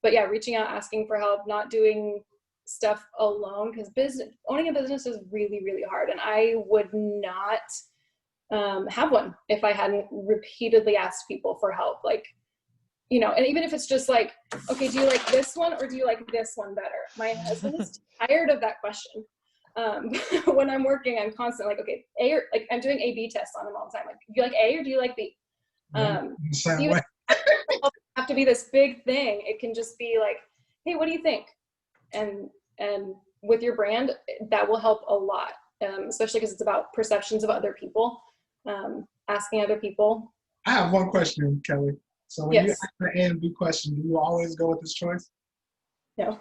But yeah, reaching out, asking for help, not doing stuff alone, because owning a business is really, really hard. And I would not have one if I hadn't repeatedly asked people for help. Like, you know, and even if it's just like, okay, do you like this one or do you like this one better? My husband is tired of that question. When I'm working, I'm constantly like, okay, A or like I'm doing A/B tests on him all the time. Like, do you like A or do you like B? Same way. Have to be this big thing. It can just be like, hey, what do you think? And with your brand, that will help a lot, especially because it's about perceptions of other people. Asking other people. I have one question, Kelly. So when you Yes. ask the A and B question, do you always go with this choice? No.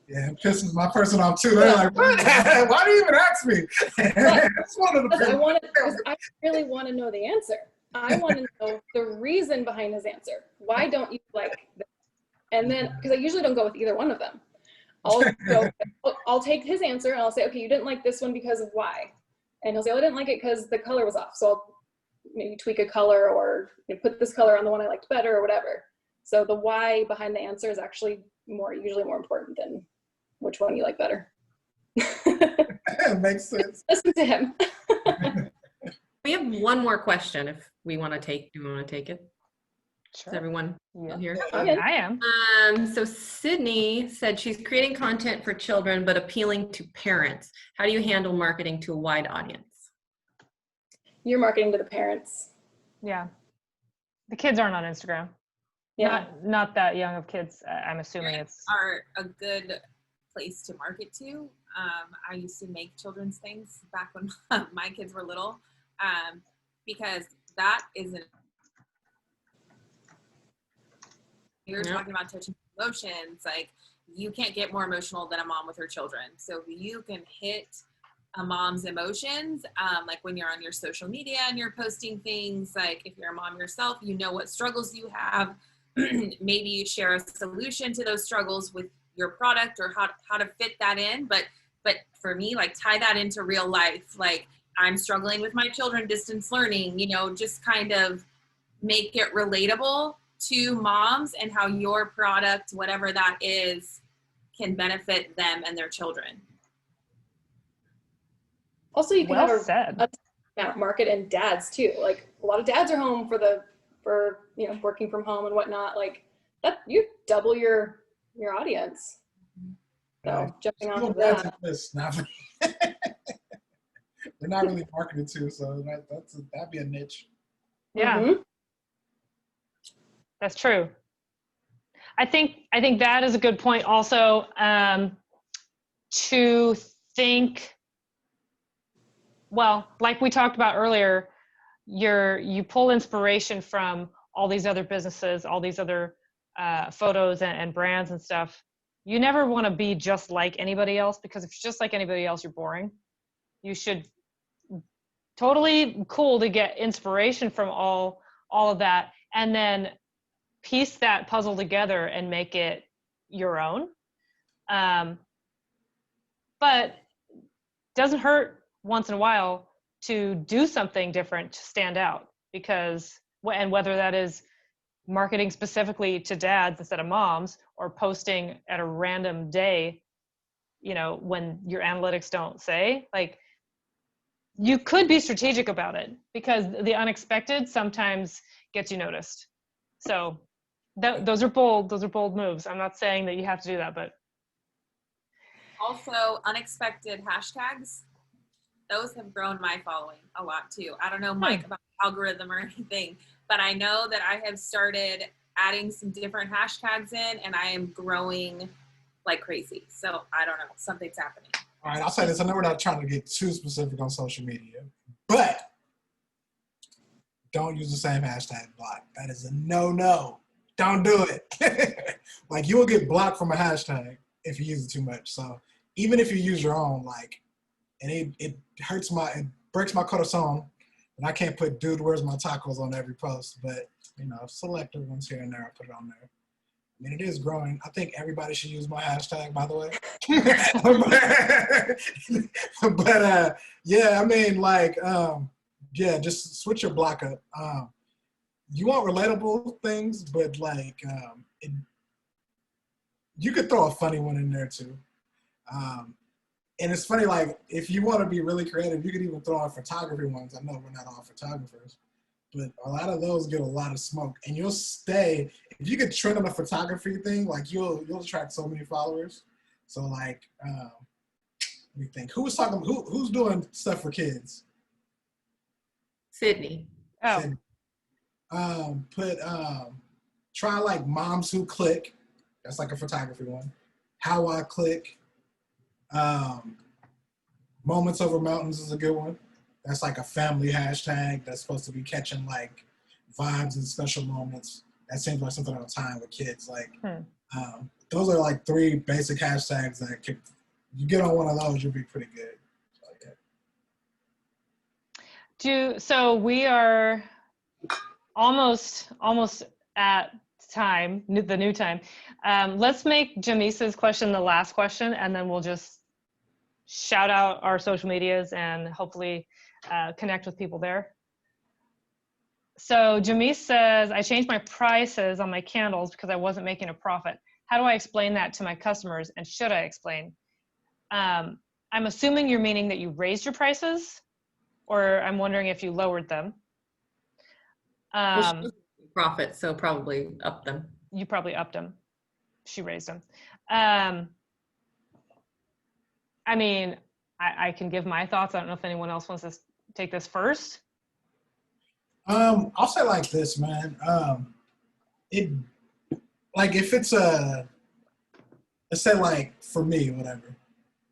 Yeah, it pisses my person off too. They're like, what? Why do you even ask me? That's one of the Because I really want to know the answer. I want to know the reason behind his answer. Why don't you like this? And then, because I usually don't go with either one of them. I'll take his answer and I'll say, okay, you didn't like this one because of why? And he'll say, oh, I didn't like it because the color was off. So I'll maybe tweak a color or put this color on the one I liked better or whatever. So the why behind the answer is actually usually more important than which one you like better. It makes sense. Listen to him. We have one more question if we want to take. Do we want to take it? Is everyone still here? Okay. I am. So Sydney said she's creating content for children but appealing to parents. How do you handle marketing to a wide audience? You're marketing to the parents. Yeah. The kids aren't on Instagram. Yeah. Not that young of kids. I'm assuming Parents it's. are a good place to market to. I used to make children's things back when my kids were little, because that isn't. You're talking about touching emotions. Like, you can't get more emotional than a mom with her children. So if you can hit a mom's emotions, like when you're on your social media and you're posting things, like if you're a mom yourself, you know what struggles you have. Maybe you share a solution to those struggles with your product or how to fit that in. But for me, like, tie that into real life. Like, I'm struggling with my children distance learning, just kind of make it relatable to moms and how your product, whatever that is, can benefit them and their children. Also, you can Well have said. a market and dads too. Like, a lot of dads are home for working from home and whatnot. Like, that, you double your audience. So jumping on that. We're not really marketed to, so that'd be a niche. Yeah. Mm-hmm. That's true. I think that is a good point also, to think, well, like we talked about earlier, you pull inspiration from all these other businesses, all these other photos and brands and stuff. You never want to be just like anybody else, because if you're just like anybody else, you're boring. You should totally cool to get inspiration from all of that, and then piece that puzzle together and make it your own. But doesn't hurt once in a while to do something different to stand out, because, and whether that is marketing specifically to dads instead of moms, or posting at a random day, when your analytics don't say, like, you could be strategic about it because the unexpected sometimes gets you noticed. So those are bold moves. I'm not saying that you have to do that, but Also, unexpected hashtags. Those have grown my following a lot too. I don't know, Mike, about the algorithm or anything, but I know that I have started adding some different hashtags in and I am growing like crazy. So I don't know, something's happening. All right, I'll say this. I know we're not trying to get too specific on social media, but don't use the same hashtag block. That is a no-no. Don't do it. Like, you will get blocked from a hashtag if you use it too much. So even if you use your own, like, and it breaks my corazon, and I can't put "dude, where's my tacos" on every post, but you know, selective ones here and there, I put it on there. I mean, it is growing. I think everybody should use my hashtag, by the way. but yeah, I mean, like, yeah, just switch your block up. You want relatable things, but like, you could throw a funny one in there too. And it's funny, like, if you want to be really creative, you could even throw on photography ones. I know we're not all photographers, but a lot of those get a lot of smoke. And you'll stay, if you could trend on a photography thing, like, you'll attract so many followers. So, like, let me think. Who's doing stuff for kids? Sydney. oh, Sydney. Try, like, Moms Who Click. That's like a photography one. How I Click. Moments Over Mountains is a good one. That's like a family hashtag that's supposed to be catching like vibes and special moments. That seems like something on time with kids. Like, those are like 3 basic hashtags that you get on one of those, you'll be pretty good. so we are almost at time, the new time. Let's make Jamisa's question the last question, and then we'll just shout out our social medias and hopefully connect with people there. So Jamise says, I changed my prices on my candles because I wasn't making a profit. How do I explain that to my customers, and should I explain? I'm assuming you're meaning that you raised your prices, or I'm wondering if you lowered them. Well, she was making profit, so probably up them. You probably upped them. She raised them. I mean, I can give my thoughts. I don't know if anyone else wants to take this first. I'll say like this, man. If it's let's say like for me, whatever.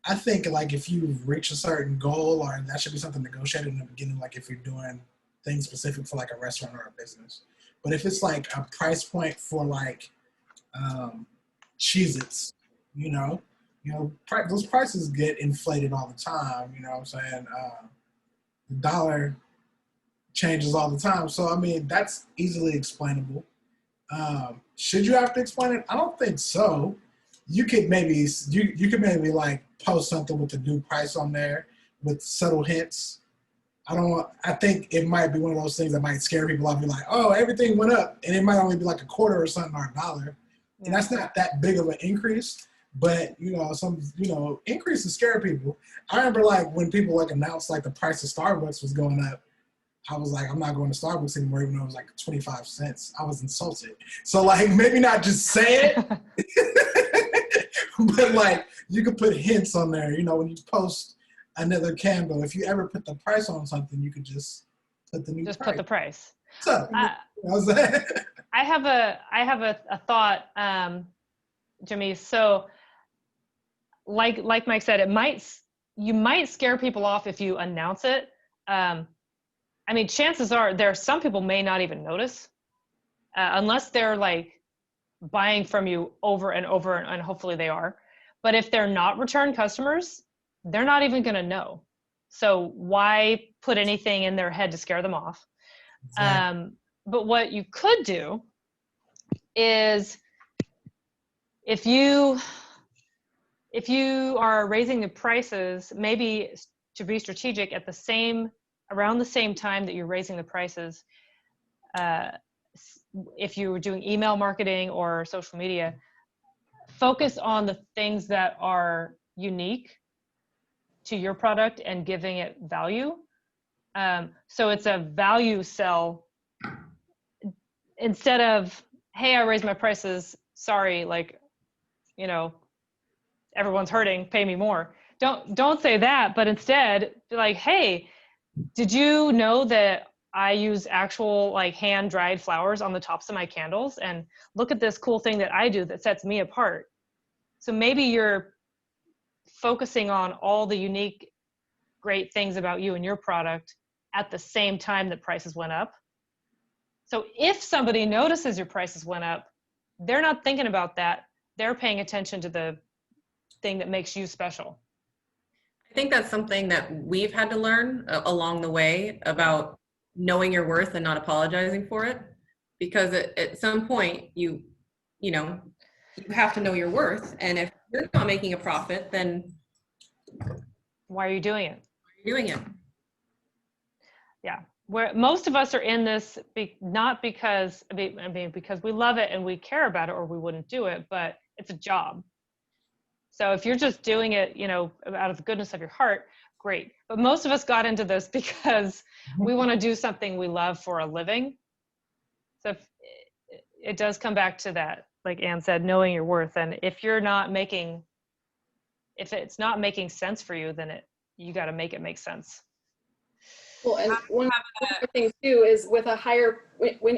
I think like if you reach a certain goal, or that should be something negotiated in the beginning, like if you're doing things specific for like a restaurant or a business. But if it's like a price point for like Cheez-Its, those prices get inflated all the time, you know what I'm saying? The dollar changes all the time. So, I mean, that's easily explainable. Should you have to explain it? I don't think so. You could maybe like post something with the new price on there with subtle hints. I think it might be one of those things that might scare people off. Be like, oh, everything went up, and it might only be like a quarter or something or $1. And that's not that big of an increase, but some increases scare people. I remember like when people like announced like the price of Starbucks was going up, I was like, I'm not going to Starbucks anymore, even though it was like 25 cents. I was insulted. So like maybe not just say it, but like you could put hints on there. When you post another candle, if you ever put the price on something, you could just put the new price. Put the price. So, I have a thought, Jimmy. So, like Mike said, you might scare people off if you announce it. I mean, chances are some people may not even notice, unless they're like buying from you over and over, and hopefully they are. But if they're not return customers, they're not even going to know. So why put anything in their head to scare them off? Exactly. But what you could do is if you are raising the prices, maybe to be strategic around the same time that you're raising the prices, if you were doing email marketing or social media, focus on the things that are unique to your product and giving it value, So it's a value sell instead of, hey, I raised my prices. Sorry, like, you know, everyone's hurting, pay me more. Don't say that, but instead be like, hey, did you know that I use actual like hand dried flowers on the tops of my candles? And look at this cool thing that I do that sets me apart. So maybe you're focusing on all the unique, great things about you and your product at the same time that prices went up. So if somebody notices your prices went up, they're not thinking about that. They're paying attention to the thing that makes you special. I think that's something that we've had to learn along the way about knowing your worth and not apologizing for it. Because at some point you know, you have to know your worth. And if you're not making a profit, then Why are you doing it? you're doing it. Yeah. Where most of us are in this, not because, because we love it and we care about it or we wouldn't do it, but it's a job. So if you're just doing it, you know, out of the goodness of your heart, great. But most of us got into this because we want to do something we love for a living. So if, it does come back to that, like Anne said, knowing your worth. And if it's not making sense for you, then you got to make it make sense. Well, and one other thing too is with a higher,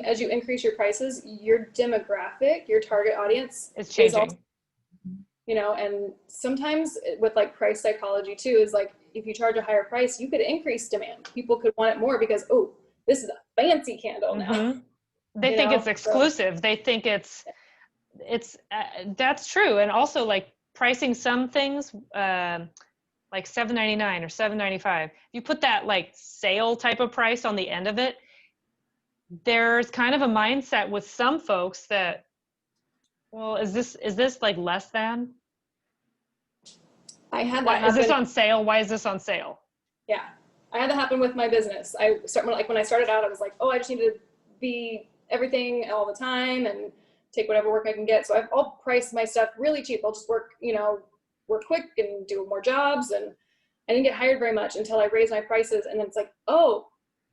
as you increase your prices, your demographic, your target audience It's changing. also, you know, and sometimes with like price psychology too, is like, if you charge a higher price, you could increase demand. People could want it more because, oh, this is a fancy candle now. Mm-hmm. They think it's exclusive. They think it's that's true. And also like pricing some things, like $7.99 or $7.95. If you put that like sale type of price on the end of it, there's kind of a mindset with some folks that, well, is this like less than? I had that Why happen. is this on sale? Why is this on sale? Yeah, I had that happen with my business. When I started out, I was like, oh, I just need to be everything all the time and take whatever work I can get. So I'll price my stuff really cheap. I'll just work quick and do more jobs. And I didn't get hired very much until I raised my prices. And then it's like, oh,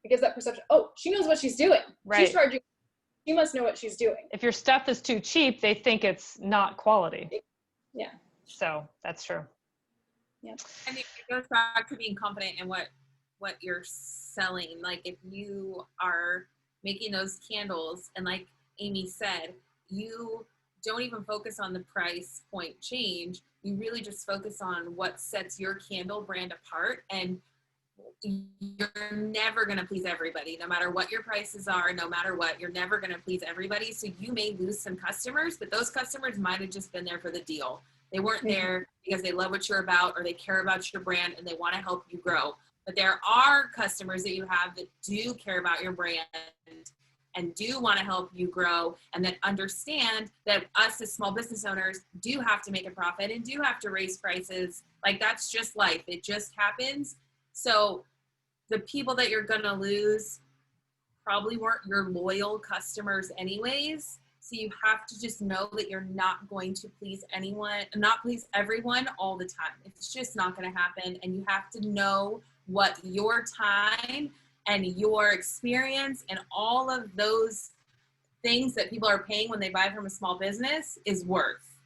it gives that perception. Oh, she knows what she's doing. Right. She's charging. She must know what she's doing. If your stuff is too cheap, they think it's not quality. Yeah. So that's true. Yeah. And it goes back to being confident in what you're selling. Like if you are making those candles and like Amy said, you don't even focus on the price point change. You really just focus on what sets your candle brand apart. And you're never going to please everybody, no matter what your prices are, no matter what, you're never going to please everybody. So you may lose some customers, but those customers might have just been there for the deal. They weren't there because they love what you're about or they care about your brand and they want to help you grow. But there are customers that you have that do care about your brand and do want to help you grow and that understand that us as small business owners do have to make a profit and do have to raise prices. Like that's just life. It just happens. So the people that you're going to lose probably weren't your loyal customers anyways. So you have to just know that you're not going to please everyone all the time. It's just not going to happen. And you have to know what your time and your experience and all of those things that people are paying when they buy from a small business is worth.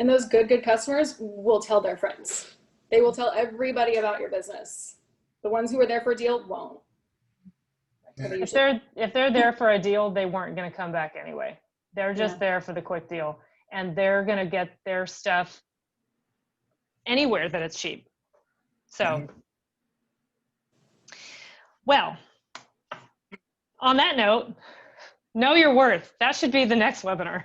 And those good customers will tell their friends. They will tell everybody about your business. The ones who are there for a deal won't. If they're there for a deal, they weren't going to come back anyway. They're just there for the quick deal, and they're going to get their stuff anywhere that it's cheap. So, well, on that note, know your worth. That should be the next webinar.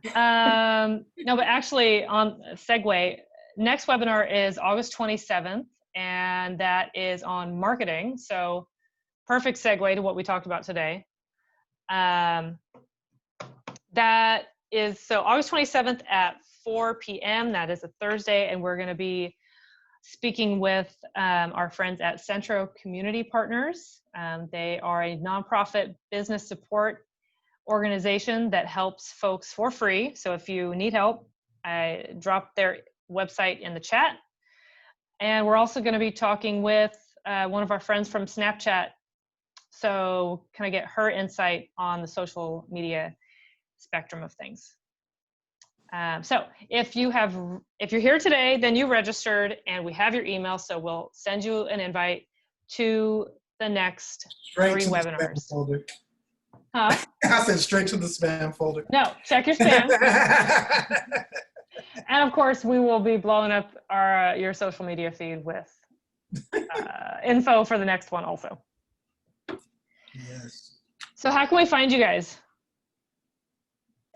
No, but actually, on segue, next webinar is August 27th, and that is on marketing. So perfect segue to what we talked about today. That is, so August 27th at 4 p.m. That is a Thursday, and we're going to be speaking with our friends at Centro Community Partners. They are a nonprofit business support organization that helps folks for free. So if you need help, I dropped their website in the chat. And we're also going to be talking with one of our friends from Snapchat. So can I get her insight on the social media spectrum of things? So if you're here today, then you registered and we have your email. So we'll send you an invite to the next Straight 3 to webinars. the spam folder. Huh? I said straight to the spam folder. No, check your spam. And of course, we will be blowing up your social media feed with info for the next one also. Yes. So how can we find you guys?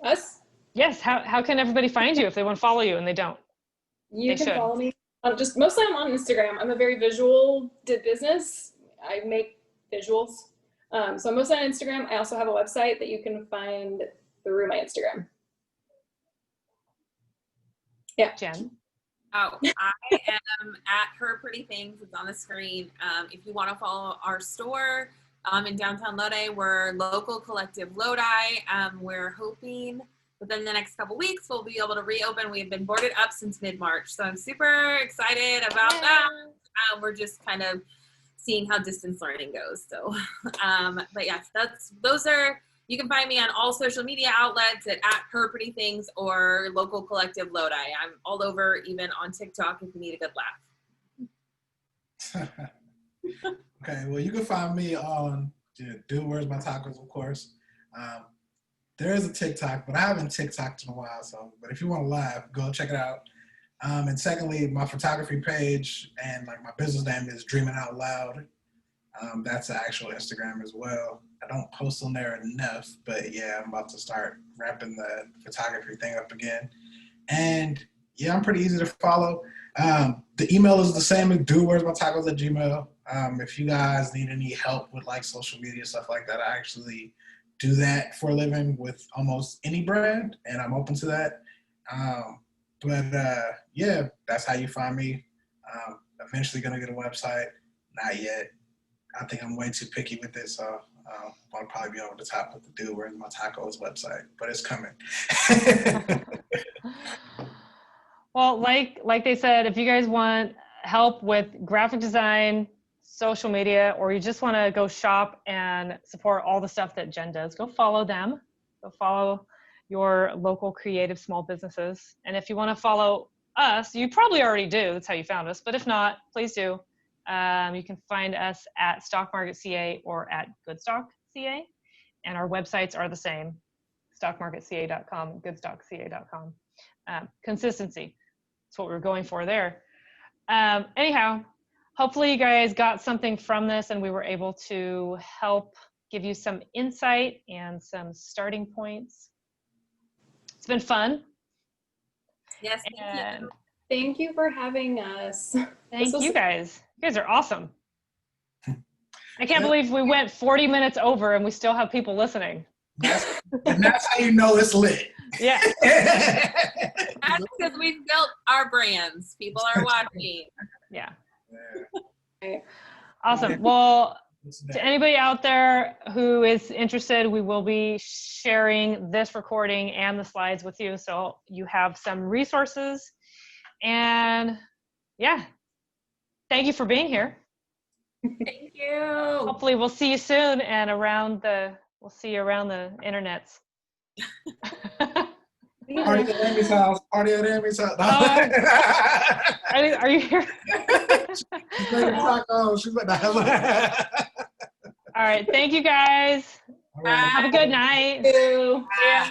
Us? Yes, how can everybody find you if they want to follow you and they don't? You They can should. follow me. Just mostly I'm on Instagram. I'm a very visual business. I make visuals. So I'm mostly on Instagram. I also have a website that you can find through my Instagram. Yeah. Jen? Oh, I am at Her Pretty Things. It's on the screen. If you want to follow our store in downtown Lodi, we're local collective Lodi. We're hoping within the next couple weeks we'll be able to reopen. We have been boarded up since mid-March, so I'm super excited about that. We're just kind of seeing how distance learning goes. So, but yes, you can find me on all social media outlets at Her Pretty Things or Local Collective Lodi. I'm all over, even on TikTok if you need a good laugh. Okay, well, you can find me on Dude, Where's My Tacos, of course. There is a TikTok, but I haven't TikToked in a while, but if you want to laugh, go check it out. And secondly, my photography page and like my business name is Dreaming Out Loud. That's the actual Instagram as well. I don't post on there enough, but yeah, I'm about to start ramping the photography thing up again. And yeah, I'm pretty easy to follow. The email is the same as dudewhere'smytacos@gmail. If you guys need any help with like social media, stuff like that, I actually do that for a living with almost any brand, and I'm open to that. Yeah, that's how you find me. Eventually gonna get a website, not yet. I think I'm way too picky with it, so I'll probably be over the top with the Dude Where's My Tacos website, but it's coming. Well, like they said, if you guys want help with graphic design, social media, or you just want to go shop and support all the stuff that Jen does, go follow them. Go follow your local creative small businesses. And if you want to follow us, you probably already do. That's how you found us. But if not, please do. You can find us at Stockmarket CA or at Goodstock CA. And our websites are the same, stockmarketca.com, goodstockca.com. Consistency. That's what we're going for there. Anyhow, hopefully you guys got something from this and we were able to help give you some insight and some starting points. It's been fun. Yes, thank you. Thank you for having us. Thank you guys. You guys are awesome. I can't believe we went 40 minutes over and we still have people listening. And that's how you know it's lit. Yeah. That's because we've built our brands. People are watching. Yeah. Yeah. Awesome. Well, to anybody out there who is interested, we will be sharing this recording and the slides with you, so you have some resources. And yeah, thank you for being here. Thank you. Hopefully we'll see you soon and we'll see you around the internets. Party at Amy's house. Party at Amy's house. Are you here? She's making tacos. She's like, All right. Thank you guys. All right. Have a good night. Thank you. Yeah.